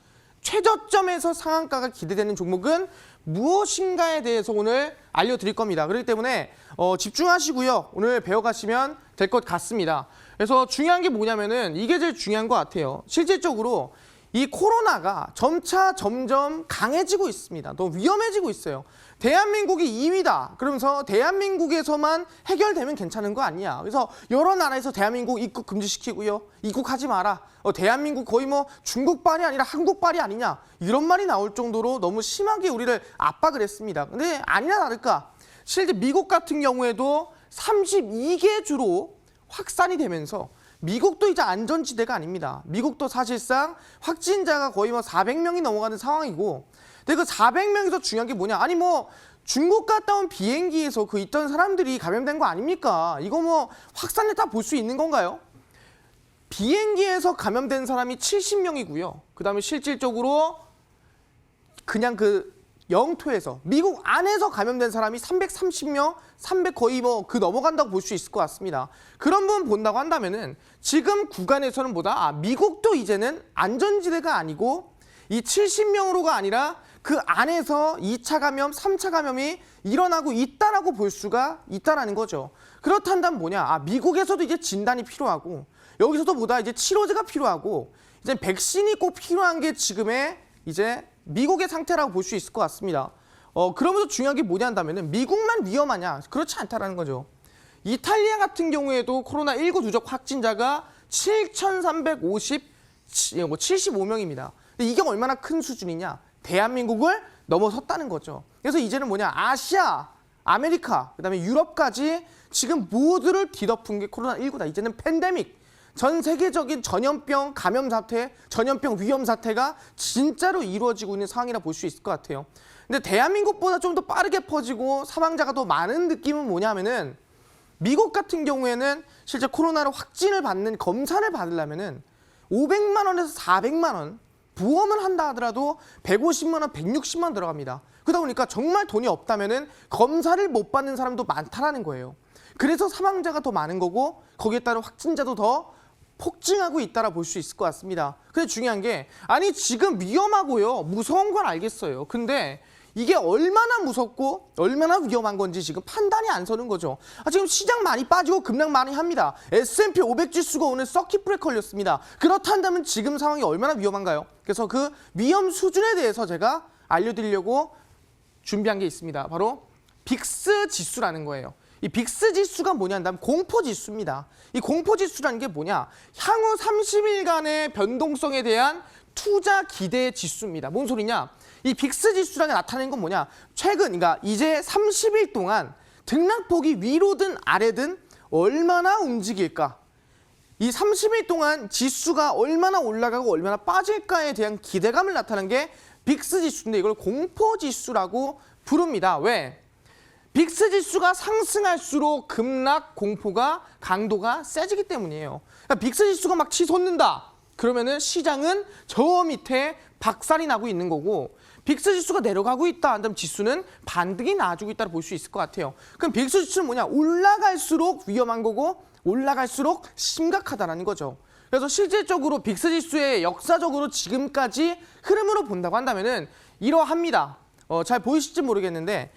최저점에서 상한가가 기대되는 종목은 무엇인가에 대해서 오늘 알려드릴 겁니다. 그렇기 때문에 집중하시고요. 오늘 배워가시면 될 것 같습니다. 그래서 중요한 게 뭐냐면은 이게 제일 중요한 것 같아요. 실질적으로 이 코로나가 점점 강해지고 있습니다. 더 위험해지고 있어요. 대한민국이 2위다. 그러면서 대한민국에서만 해결되면 괜찮은 거 아니야. 그래서 여러 나라에서 대한민국 입국 금지시키고요. 입국하지 마라. 대한민국 거의 뭐 중국발이 아니라 한국발이 아니냐. 이런 말이 나올 정도로 너무 심하게 우리를 압박을 했습니다. 근데 아니나 다를까. 실제 미국 같은 경우에도 32개 주로 확산이 되면서 미국도 이제 안전지대가 아닙니다. 미국도 사실상 확진자가 거의 뭐 400명이 넘어가는 상황이고, 근데 그 400명에서 중요한 게 뭐냐? 아니 뭐 중국 갔다 온 비행기에서 그 있던 사람들이 감염된 거 아닙니까? 이거 뭐 확산됐다 볼 수 있는 건가요? 비행기에서 감염된 사람이 70명이고요. 그다음에 실질적으로 그냥 그 영토에서 미국 안에서 감염된 사람이 330명, 300 거의 뭐 그 넘어간다고 볼 수 있을 것 같습니다. 그런 부분 본다고 한다면은 지금 구간에서는 보다 미국도 이제는 안전지대가 아니고 이 70명으로가 아니라 그 안에서 2차 감염, 3차 감염이 일어나고 있다라고 볼 수가 있다라는 거죠. 그렇다면 뭐냐? 미국에서도 이제 진단이 필요하고 여기서도 보다 이제 치료제가 필요하고 이제 백신이 꼭 필요한 게 지금의 이제 미국의 상태라고 볼 수 있을 것 같습니다. 그러면서 중요한 게 뭐냐 한다면은 미국만 위험하냐? 그렇지 않다라는 거죠. 이탈리아 같은 경우에도 코로나19 누적 확진자가 7,375명입니다. 근데 이게 얼마나 큰 수준이냐? 대한민국을 넘어섰다는 거죠. 그래서 이제는 뭐냐? 아시아, 아메리카, 그다음에 유럽까지 지금 모두를 뒤덮은 게 코로나19다. 이제는 팬데믹. 전 세계적인 전염병 감염 사태, 전염병 위험 사태가 진짜로 이루어지고 있는 상황이라 볼 수 있을 것 같아요. 근데 대한민국보다 좀 더 빠르게 퍼지고 사망자가 더 많은 느낌은 뭐냐면은 미국 같은 경우에는 실제 코로나로 확진을 받는 검사를 받으려면은 500만 원에서 400만 원 보험을 한다 하더라도 150만 원, 160만 원 들어갑니다. 그러다 보니까 정말 돈이 없다면은 검사를 못 받는 사람도 많다라는 거예요. 그래서 사망자가 더 많은 거고 거기에 따른 확진자도 더 폭증하고 있다라 볼 수 있을 것 같습니다. 근데 중요한 게 아니 지금 위험하고요. 무서운 건 알겠어요. 근데 이게 얼마나 무섭고 얼마나 위험한 건지 지금 판단이 안 서는 거죠. 지금 시장 많이 빠지고 급락 많이 합니다. S&P 500 지수가 오늘 서킷 브레이크 걸렸습니다. 그렇다면 지금 상황이 얼마나 위험한가요? 그래서 그 위험 수준에 대해서 제가 알려드리려고 준비한 게 있습니다. 바로 빅스 지수라는 거예요. 이 빅스 지수가 뭐냐 한다면 공포 지수입니다. 이 공포 지수라는 게 뭐냐? 향후 30일간의 변동성에 대한 투자 기대 지수입니다. 뭔 소리냐? 이 빅스 지수라는 게 나타내는 건 뭐냐? 최근, 그러니까 이제 30일 동안 등락폭이 위로든 아래든 얼마나 움직일까? 이 30일 동안 지수가 얼마나 올라가고 얼마나 빠질까에 대한 기대감을 나타내는 게 빅스 지수인데 이걸 공포 지수라고 부릅니다. 왜? 빅스 지수가 상승할수록 급락 공포가 강도가 세지기 때문이에요. 그러니까 빅스 지수가 막 치솟는다. 그러면은 시장은 저 밑에 박살이 나고 있는 거고 빅스 지수가 내려가고 있다 한다면 지수는 반등이 나아지고 있다고 볼 수 있을 것 같아요. 그럼 빅스 지수는 뭐냐? 올라갈수록 위험한 거고 올라갈수록 심각하다는 거죠. 그래서 실질적으로 빅스 지수의 역사적으로 지금까지 흐름으로 본다고 한다면은 이러합니다. 잘 보이실지 모르겠는데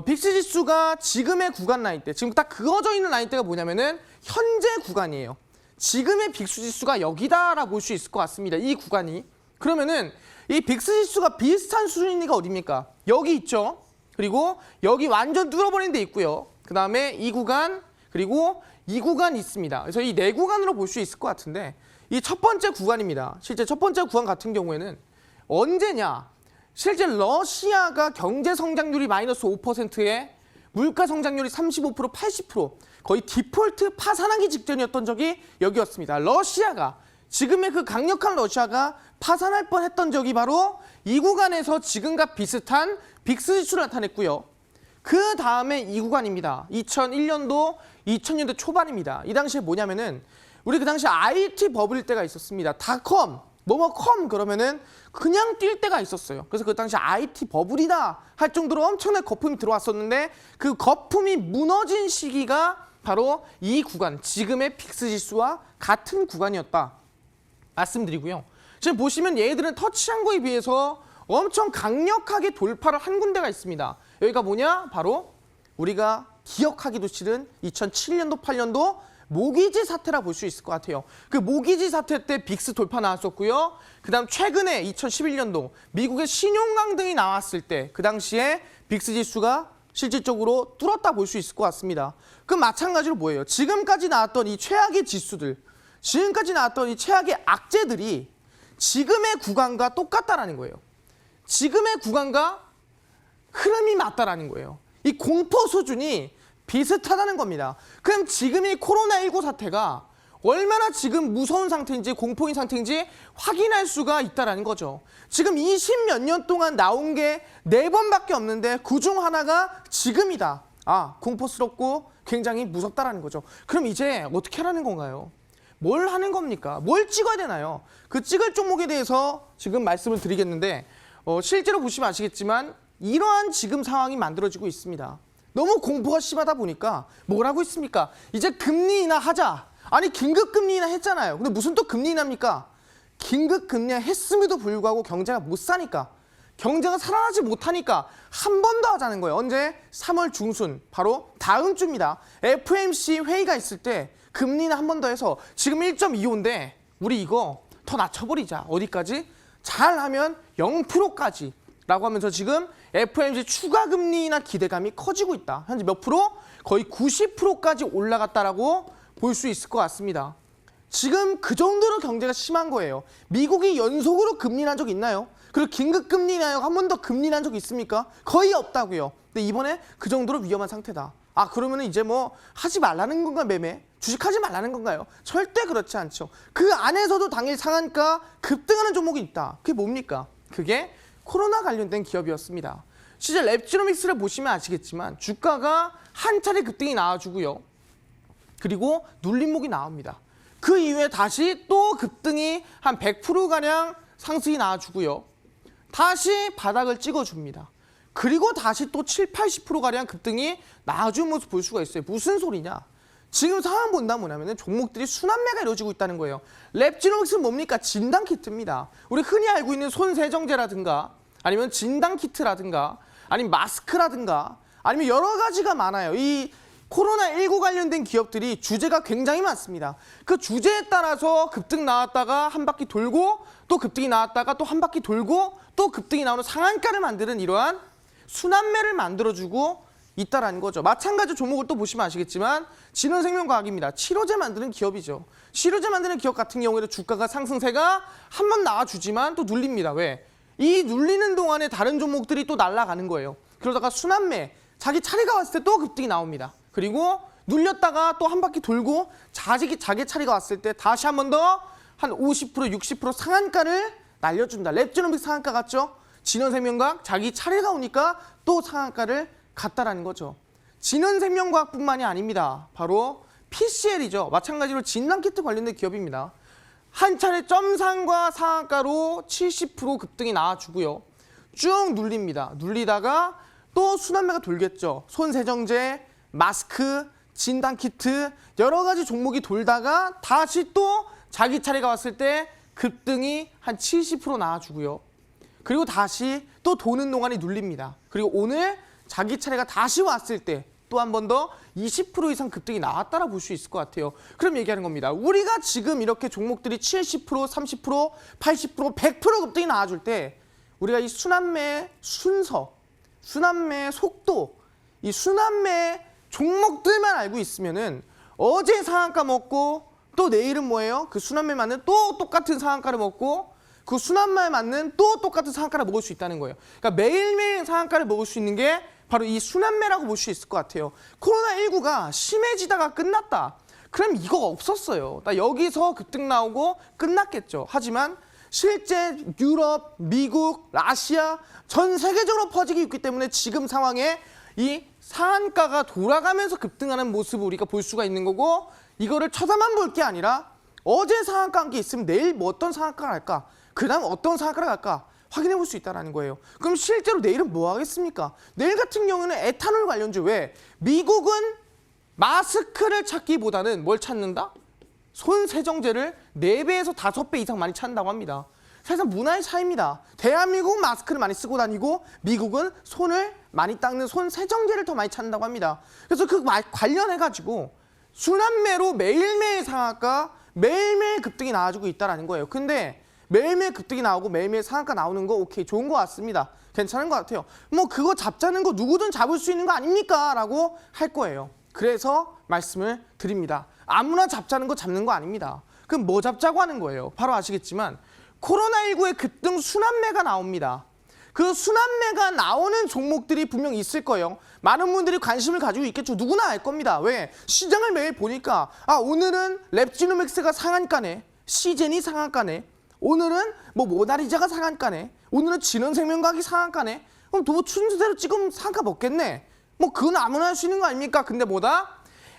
빅스 지수가 지금의 구간 라인대, 지금 딱 그어져 있는 라인대가 뭐냐면은 현재 구간이에요. 지금의 빅스 지수가 여기다라고 볼 수 있을 것 같습니다. 이 구간이. 그러면은 이 빅스 지수가 비슷한 수준이니까 어디입니까? 여기 있죠. 그리고 여기 완전 뚫어버린 데 있고요. 그 다음에 이 구간, 그리고 이 구간 있습니다. 그래서 이 네 구간으로 볼 수 있을 것 같은데 이 첫 번째 구간입니다. 실제 첫 번째 구간 같은 경우에는 언제냐? 실제 러시아가 경제 성장률이 마이너스 5%에 물가 성장률이 35%, 80% 거의 디폴트 파산하기 직전이었던 적이 여기였습니다. 러시아가 지금의 그 강력한 러시아가 파산할 뻔했던 적이 바로 이 구간에서 지금과 비슷한 빅스 지수를 나타냈고요. 그 다음에 이 구간입니다. 2001년도, 2000년대 초반입니다. 이 당시에 뭐냐면은 우리 그 당시 IT 버블 때가 있었습니다. 닷컴, 뭐뭐컴 그러면은 그냥 뛸 때가 있었어요. 그래서 그 당시 IT 버블이다 할 정도로 엄청난 거품이 들어왔었는데 그 거품이 무너진 시기가 바로 이 구간, 지금의 빅스 지수와 같은 구간이었다 말씀드리고요. 지금 보시면 얘들은 터치한 거에 비해서 엄청 강력하게 돌파를 한 군데가 있습니다. 여기가 뭐냐? 바로 우리가 기억하기도 싫은 2007년도, 8년도 모기지 사태라 볼 수 있을 것 같아요. 그 모기지 사태 때 빅스 돌파 나왔었고요. 그다음 최근에 2011년도 미국의 신용강등이 나왔을 때 그 당시에 빅스 지수가 실질적으로 뚫었다 볼 수 있을 것 같습니다. 그 마찬가지로 뭐예요? 지금까지 나왔던 이 최악의 지수들, 지금까지 나왔던 이 최악의 악재들이 지금의 구간과 똑같다라는 거예요. 지금의 구간과 흐름이 맞다라는 거예요. 이 공포 수준이 비슷하다는 겁니다. 그럼 지금 이 코로나19 사태가 얼마나 지금 무서운 상태인지 공포인 상태인지 확인할 수가 있다는 거죠. 지금 20몇 년 동안 나온 게 4번밖에 없는데 그중 하나가 지금이다. 아, 공포스럽고 굉장히 무섭다라는 거죠. 그럼 이제 어떻게 하라는 건가요? 뭘 하는 겁니까? 뭘 찍어야 되나요? 그 찍을 종목에 대해서 지금 말씀을 드리겠는데 실제로 보시면 아시겠지만 이러한 지금 상황이 만들어지고 있습니다. 너무 공포가 심하다 보니까 뭐라고 있습니까? 이제 금리 인하 하자. 아니 긴급 금리 인하 했잖아요. 근데 무슨 또 금리 인하입니까? 긴급 금리 인하 했음에도 불구하고 경제가 못 사니까, 경제가 살아나지 못하니까 한 번 더 하자는 거예요. 언제? 3월 중순, 바로 다음 주입니다. FOMC 회의가 있을 때 금리 인하 한 번 더 해서 지금 1.25인데 우리 이거 더 낮춰버리자. 어디까지? 잘하면 0%까지 라고 하면서 지금 FOMC 추가 금리 인하 기대감이 커지고 있다. 현재 몇 프로? 거의 90%까지 올라갔다라고 볼 수 있을 것 같습니다. 지금 그 정도로 경제가 심한 거예요. 미국이 연속으로 금리 인하한 적 있나요? 그리고 긴급 금리 인하요 한 번 더 금리 인하한 적 있습니까? 거의 없다고요. 근데 이번에 그 정도로 위험한 상태다. 아, 그러면 이제 뭐 하지 말라는 건가, 매매? 주식하지 말라는 건가요? 절대 그렇지 않죠. 그 안에서도 당일 상한가 급등하는 종목이 있다. 그게 뭡니까? 그게 코로나 관련된 기업이었습니다. 실제 랩지노믹스를 보시면 아시겠지만 주가가 한 차례 급등이 나와주고요. 그리고 눌림목이 나옵니다. 그 이후에 다시 또 급등이 한 100%가량 상승이 나와주고요. 다시 바닥을 찍어줍니다. 그리고 다시 또 7, 80%가량 급등이 나와주는 모습 볼 수가 있어요. 무슨 소리냐? 지금 상황 본다 뭐냐면 종목들이 순환매가 이루어지고 있다는 거예요. 랩지노믹스는 뭡니까? 진단키트입니다. 우리 흔히 알고 있는 손세정제라든가 아니면 진단키트라든가 아니면 마스크라든가 아니면 여러 가지가 많아요. 이 코로나19 관련된 기업들이 주제가 굉장히 많습니다. 그 주제에 따라서 급등 나왔다가 한 바퀴 돌고 또 급등이 나왔다가 또 한 바퀴 돌고 또 급등이 나오는 상한가를 만드는 이러한 순환매를 만들어주고 있다라는 거죠. 마찬가지로 종목을 또 보시면 아시겠지만 진원생명과학입니다. 치료제 만드는 기업이죠. 치료제 만드는 기업 같은 경우에도 주가가 상승세가 한 번 나와주지만 또 눌립니다. 왜? 이 눌리는 동안에 다른 종목들이 또 날아가는 거예요. 그러다가 순환매, 자기 차례가 왔을 때 또 급등이 나옵니다. 그리고 눌렸다가 또 한 바퀴 돌고 자기 차례가 왔을 때 다시 한 번 더 한 50%, 60% 상한가를 날려준다. 랩지노믹 상한가 같죠? 진원생명과학 자기 차례가 오니까 또 상한가를 갔다라는 거죠. 진원생명과학뿐만이 아닙니다. 바로 PCL이죠. 마찬가지로 진단키트 관련된 기업입니다. 한 차례 점상과 상한가로 70% 급등이 나와주고요. 쭉 눌립니다. 눌리다가 또 순환매가 돌겠죠. 손세정제, 마스크, 진단키트 여러 가지 종목이 돌다가 다시 또 자기 차례가 왔을 때 급등이 한 70% 나와주고요. 그리고 다시 또 도는 동안이 눌립니다. 그리고 오늘 자기 차례가 다시 왔을 때 또 한 번 더 20% 이상 급등이 나왔다라 볼 수 있을 것 같아요. 그럼 얘기하는 겁니다. 우리가 지금 이렇게 종목들이 70%, 30%, 80%, 100% 급등이 나와줄 때 우리가 이 순환매의 순서, 순환매의 속도, 이 순환매 종목들만 알고 있으면은 어제 상한가 먹고 또 내일은 뭐예요? 그 순환매에 맞는 또 똑같은 상한가를 먹고 그 순환매에 맞는 또 똑같은 상한가를 먹을 수 있다는 거예요. 그러니까 매일매일 상한가를 먹을 수 있는 게 바로 이 순환매라고 볼 수 있을 것 같아요. 코로나19가 심해지다가 끝났다. 그럼 이거 없었어요. 나 여기서 급등 나오고 끝났겠죠. 하지만 실제 유럽, 미국, 아시아 전 세계적으로 퍼지기 있기 때문에 지금 상황에 이 상한가가 돌아가면서 급등하는 모습을 우리가 볼 수가 있는 거고 이거를 쳐다만 볼 게 아니라 어제 상한가 한 게 있으면 내일 뭐 어떤 상한가가 갈까? 그 다음 어떤 상한가가 갈까? 확인해 볼 수 있다는 거예요. 그럼 실제로 내일은 뭐 하겠습니까? 내일 같은 경우는 에탄올 관련주. 왜? 미국은 마스크를 찾기보다는 뭘 찾는다? 손세정제를 4배에서 5배 이상 많이 찾는다고 합니다. 사실상 문화의 차이입니다. 대한민국은 마스크를 많이 쓰고 다니고 미국은 손을 많이 닦는 손 세정제를 더 많이 찾는다고 합니다. 그래서 그 관련해가지고 순환매로 매일매일 상한가, 매일매일 급등이 나와주고 있다는 거예요. 근데 매일매일 급등이 나오고 매일매일 상한가 나오는 거 오케이, 좋은 것 같습니다. 괜찮은 것 같아요. 뭐 그거 잡자는 거 누구든 잡을 수 있는 거 아닙니까? 라고 할 거예요. 그래서 말씀을 드립니다. 아무나 잡자는 거 잡는 거 아닙니다. 그럼 뭐 잡자고 하는 거예요? 바로 아시겠지만 코로나19의 급등 순환매가 나옵니다. 그 순환매가 나오는 종목들이 분명 있을 거예요. 많은 분들이 관심을 가지고 있겠죠. 누구나 알 겁니다. 왜? 시장을 매일 보니까 오늘은 랩지노맥스가 상한가네, 시젠이 상한가네, 오늘은 뭐 모나리자가 상한가네, 오늘은 진원생명과학이 상한가네. 그럼 뭐 순서대로 찍으면 상한가 먹겠네. 뭐 그건 아무나 할 수 있는 거 아닙니까? 근데 뭐다?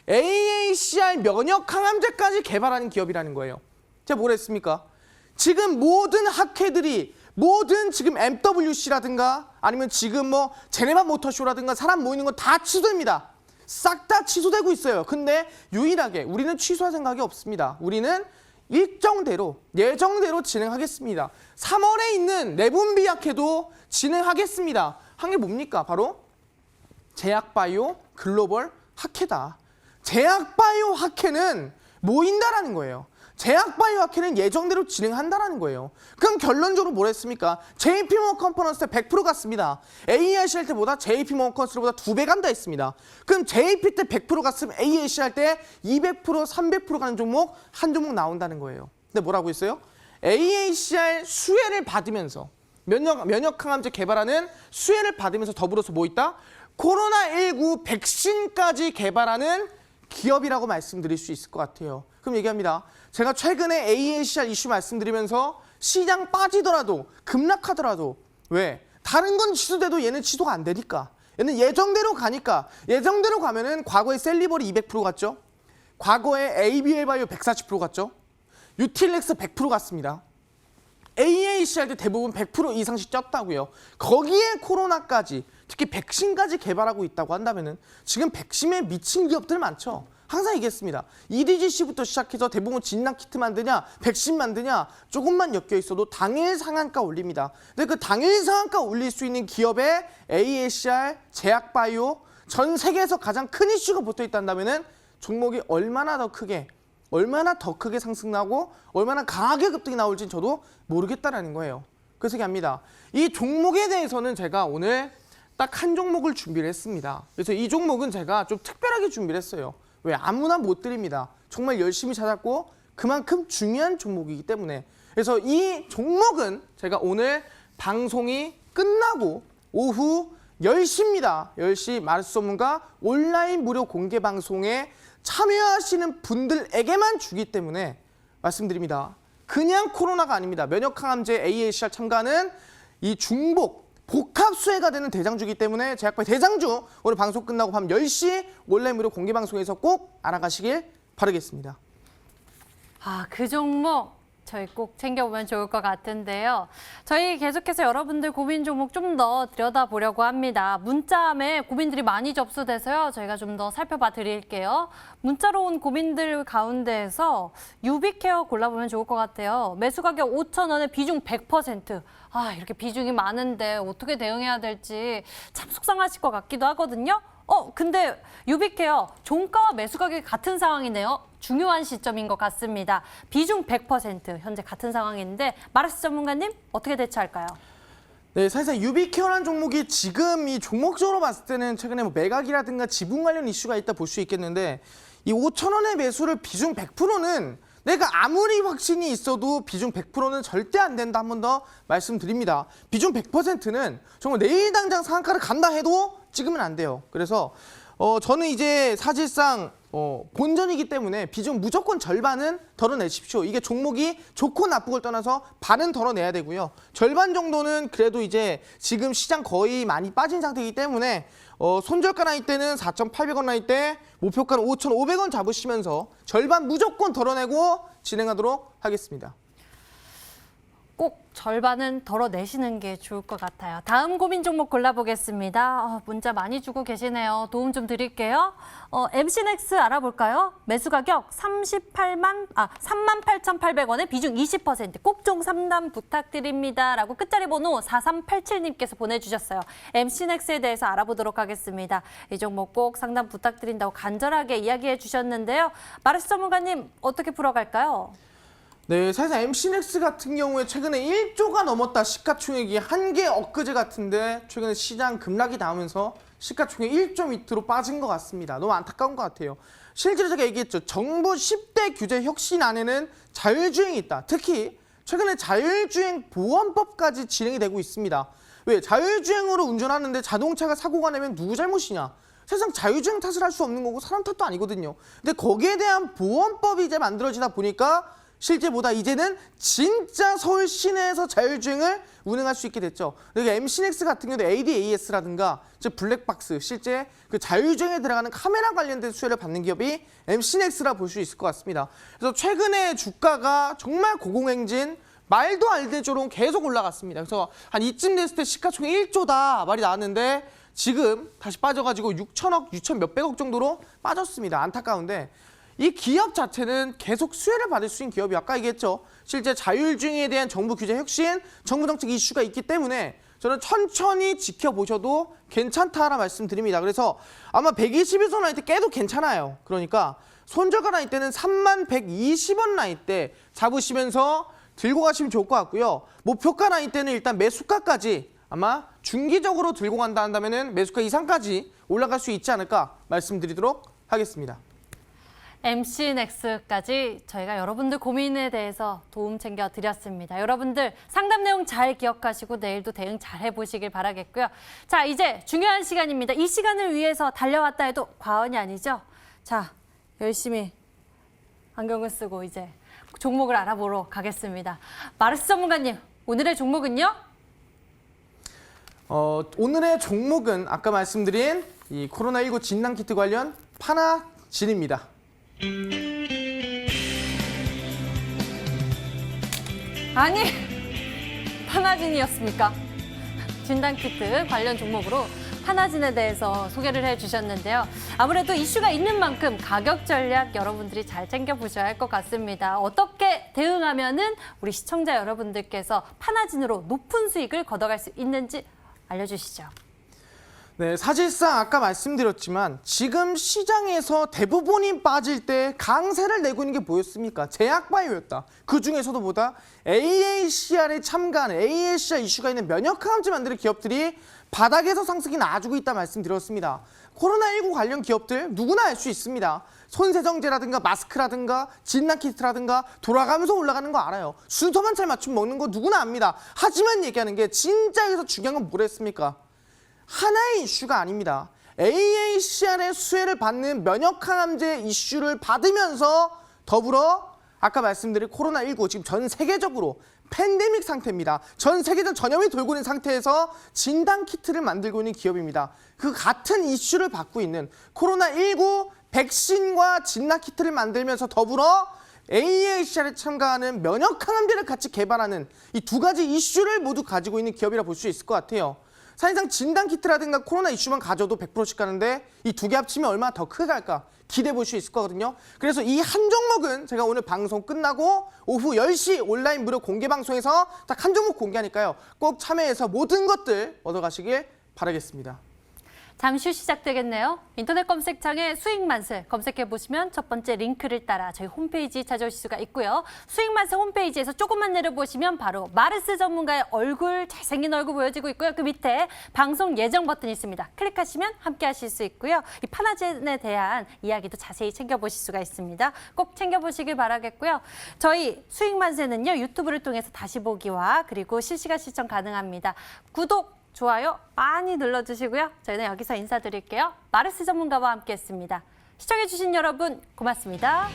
AACR 면역 항암제까지 개발하는 기업이라는 거예요. 제가 뭘 했습니까? 지금 모든 학회들이, 모든 지금 MWC라든가 아니면 지금 뭐 제네바 모터쇼라든가 사람 모이는 거 다 취소됩니다. 싹 다 취소되고 있어요. 근데 유일하게 우리는 취소할 생각이 없습니다. 우리는 일정대로 예정대로 진행하겠습니다. 3월에 있는 레본비 학회도 진행하겠습니다. 한 게 뭡니까? 바로 제약바이오 글로벌 학회다. 제약바이오 학회는 모인다라는 거예요. 제약바이오 학회는 예정대로 진행한다라는 거예요. 그럼 결론적으로 뭘 했습니까? JP모건 컨퍼런스 때 100% 갔습니다. AEC 할 때보다 JP모건 컨퍼런스보다 2배 간다 했습니다. 그럼 JP 때 100% 갔으면 AEC 할 때 200%, 300% 가는 종목 한 종목 나온다는 거예요. 근데 뭐라고 했어요? AACR 수혜를 받으면서 면역 항암제 개발하는 수혜를 받으면서 더불어서 뭐 있다? 코로나19 백신까지 개발하는 기업이라고 말씀드릴 수 있을 것 같아요. 그럼 얘기합니다. 제가 최근에 AACR 이슈 말씀드리면서 시장 빠지더라도 급락하더라도 왜? 다른 건 취소돼도 얘는 취소가 안 되니까. 얘는 예정대로 가니까. 예정대로 가면은 과거에 셀리버리 200% 갔죠. 과거에 ABL 바이오 140% 갔죠. 유틸렉스 100% 갔습니다. AACR 때 대부분 100% 이상씩 쪘다고요. 거기에 코로나까지, 특히 백신까지 개발하고 있다고 한다면은 지금 백신에 미친 기업들 많죠. 항상 얘기했습니다. EDGC부터 시작해서 대부분 진단키트 만드냐, 백신 만드냐, 조금만 엮여 있어도 당일 상한가 올립니다. 근데 그 당일 상한가 올릴 수 있는 기업에 AACR, 제약바이오, 전 세계에서 가장 큰 이슈가 붙어 있다면은 종목이 얼마나 더 크게 상승나고 얼마나 강하게 급등이 나올지는 저도 모르겠다라는 거예요. 그래서 얘기합니다. 이 종목에 대해서는 제가 오늘 딱 한 종목을 준비를 했습니다. 그래서 이 종목은 제가 좀 특별하게 준비를 했어요. 왜? 아무나 못 드립니다. 정말 열심히 찾았고 그만큼 중요한 종목이기 때문에. 그래서 이 종목은 제가 오늘 방송이 끝나고 오후 10시입니다. 10시 마르스 전문가 온라인 무료 공개 방송에 참여하시는 분들에게만 주기 때문에 말씀드립니다. 그냥 코로나가 아닙니다. 면역항암제 AACR 참가는 이 중복, 복합 수혜가 되는 대장주이기 때문에 제약바이오 대장주 오늘 방송 끝나고 밤 10시 온라인 무료 공개 방송에서 꼭 알아가시길 바라겠습니다. 그 종목 저희 꼭 챙겨보면 좋을 것 같은데요. 저희 계속해서 여러분들 고민 종목 좀 더 들여다보려고 합니다. 문자에 고민들이 많이 접수돼서요. 저희가 좀 더 살펴봐 드릴게요. 문자로 온 고민들 가운데에서 유비케어 골라보면 좋을 것 같아요. 매수 가격 5,000원에 비중 100%. 이렇게 비중이 많은데 어떻게 대응해야 될지 참 속상하실 것 같기도 하거든요. 근데 유비케어 종가와 매수 가격이 같은 상황이네요. 중요한 시점인 것 같습니다. 비중 100% 현재 같은 상황인데 마르스 전문가님 어떻게 대처할까요? 네, 사실상 유비케어라는 종목이 지금 이 종목적으로 봤을 때는 최근에 뭐 매각이라든가 지분 관련 이슈가 있다 볼 수 있겠는데 이 5,000원의 매수를 비중 100%는 내가 아무리 확신이 있어도 비중 100%는 절대 안 된다. 한 번 더 말씀드립니다. 비중 100%는 정말 내일 당장 상한가를 간다 해도 찍으면 안 돼요. 그래서 저는 이제 사실상 본전이기 때문에 비중 무조건 절반은 덜어내십시오. 이게 종목이 좋고 나쁘고를 떠나서 반은 덜어내야 되고요. 절반 정도는 그래도 이제 지금 시장 거의 많이 빠진 상태이기 때문에 손절가 나이 때는 4,800원 나이 때 목표가는 5,500원 잡으시면서 절반 무조건 덜어내고 진행하도록 하겠습니다. 꼭 절반은 덜어내시는 게 좋을 것 같아요. 다음 고민 종목 골라보겠습니다. 문자 많이 주고 계시네요. 도움 좀 드릴게요. MC넥스 알아볼까요? 매수 가격 38,800원에 비중 20%, 꼭종 상담 부탁드립니다. 라고 끝자리 번호 4387님께서 보내주셨어요. MC넥스에 대해서 알아보도록 하겠습니다. 이 종목 꼭 상담 부탁드린다고 간절하게 이야기해 주셨는데요. 마르스 전문가님, 어떻게 풀어갈까요? 네, 사실 MC넥스 같은 경우에 최근에 1조가 넘었다 시가총액이 한개 엊그제 같은데 최근에 시장 급락이 나오면서 시가총액 1조 밑으로 빠진 것 같습니다. 너무 안타까운 것 같아요. 실제로 제가 얘기했죠. 정부 10대 규제 혁신 안에는 자율주행이 있다. 특히 최근에 자율주행 보안법까지 진행이 되고 있습니다. 왜? 자율주행으로 운전하는데 자동차가 사고가 나면 누구 잘못이냐? 세상 자율주행 탓을 할 수 없는 거고 사람 탓도 아니거든요. 근데 거기에 대한 보안법이 이제 만들어지다 보니까 실제보다 이제는 진짜 서울 시내에서 자율주행을 운행할 수 있게 됐죠. 그러니까 MC넥스 같은 경우도 ADAS라든가 블랙박스, 실제 그 자율주행에 들어가는 카메라 관련된 수혜를 받는 기업이 MC넥스라 볼 수 있을 것 같습니다. 그래서 최근에 주가가 정말 고공행진, 말도 안 되도록 계속 올라갔습니다. 그래서 한 이쯤 됐을 때 시가총액 1조다 말이 나왔는데 지금 다시 빠져가지고 6천억, 6천 몇백억 정도로 빠졌습니다. 안타까운데 이 기업 자체는 계속 수혜를 받을 수 있는 기업이 아까 얘기했죠. 실제 자율주행에 대한 정부 규제 혁신, 정부 정책 이슈가 있기 때문에 저는 천천히 지켜보셔도 괜찮다라 말씀드립니다. 그래서 아마 121선 라인 때 깨도 괜찮아요. 그러니까 손절가 라인 때는 3120원 라인 때 잡으시면서 들고 가시면 좋을 것 같고요. 목표가 라인 때는 일단 매수가까지 아마 중기적으로 들고 간다 한다면은 매수가 이상까지 올라갈 수 있지 않을까 말씀드리도록 하겠습니다. MC넥스까지 저희가 여러분들 고민에 대해서 도움 챙겨드렸습니다. 여러분들 상담 내용 잘 기억하시고 내일도 대응 잘 해보시길 바라겠고요. 자, 이제 중요한 시간입니다. 이 시간을 위해서 달려왔다 해도 과언이 아니죠. 자, 열심히 안경을 쓰고 이제 종목을 알아보러 가겠습니다. 마르스 전문가님, 오늘의 종목은요? 오늘의 종목은 아까 말씀드린 이 코로나19 진단키트 관련 파나진입니다. 아니, 파나진이었습니까? 진단키트 관련 종목으로 파나진에 대해서 소개를 해주셨는데요. 아무래도 이슈가 있는 만큼 가격 전략 여러분들이 잘 챙겨보셔야 할 것 같습니다. 어떻게 대응하면은 우리 시청자 여러분들께서 파나진으로 높은 수익을 걷어갈 수 있는지 알려주시죠. 네, 사실상 아까 말씀드렸지만 지금 시장에서 대부분이 빠질 때 강세를 내고 있는 게 뭐였습니까? 제약바이오였다. 그중에서도 보다 AACR에 참가하는 AACR 이슈가 있는 면역항암제 만드는 기업들이 바닥에서 상승이 나아지고 있다 말씀드렸습니다. 코로나19 관련 기업들 누구나 알 수 있습니다. 손세정제라든가 마스크라든가 진단키트라든가 돌아가면서 올라가는 거 알아요. 순서만 잘 맞추면 먹는 거 누구나 압니다. 하지만 얘기하는 게 진짜 여기서 중요한 건 뭐랬습니까? 하나의 이슈가 아닙니다. AACR의 수혜를 받는 면역항암제 이슈를 받으면서 더불어 아까 말씀드린 코로나19 지금 전 세계적으로 팬데믹 상태입니다. 전 세계적 전염이 돌고 있는 상태에서 진단키트를 만들고 있는 기업입니다. 그 같은 이슈를 받고 있는 코로나19 백신과 진단키트를 만들면서 더불어 AACR에 참가하는 면역항암제를 같이 개발하는 이 두 가지 이슈를 모두 가지고 있는 기업이라 볼 수 있을 것 같아요. 사실상 진단키트라든가 코로나 이슈만 가져도 100%씩 가는데 이 두 개 합치면 얼마나 더 크게 갈까 기대해 볼 수 있을 거거든요. 그래서 이 한 종목은 제가 오늘 방송 끝나고 오후 10시 온라인 무료 공개 방송에서 딱 한 종목 공개하니까요. 꼭 참여해서 모든 것들 얻어가시길 바라겠습니다. 잠시 후 시작되겠네요. 인터넷 검색창에 수익만세 검색해보시면 첫 번째 링크를 따라 저희 홈페이지 찾아오실 수가 있고요. 수익만세 홈페이지에서 조금만 내려보시면 바로 마르스 전문가의 얼굴, 잘생긴 얼굴 보여지고 있고요. 그 밑에 방송 예정 버튼이 있습니다. 클릭하시면 함께 하실 수 있고요. 이 파나진에 대한 이야기도 자세히 챙겨보실 수가 있습니다. 꼭 챙겨보시길 바라겠고요. 저희 수익만세는요. 유튜브를 통해서 다시 보기와 그리고 실시간 시청 가능합니다. 구독, 좋아요 많이 눌러주시고요. 저희는 여기서 인사드릴게요. 마르스 전문가와 함께했습니다. 시청해주신 여러분 고맙습니다.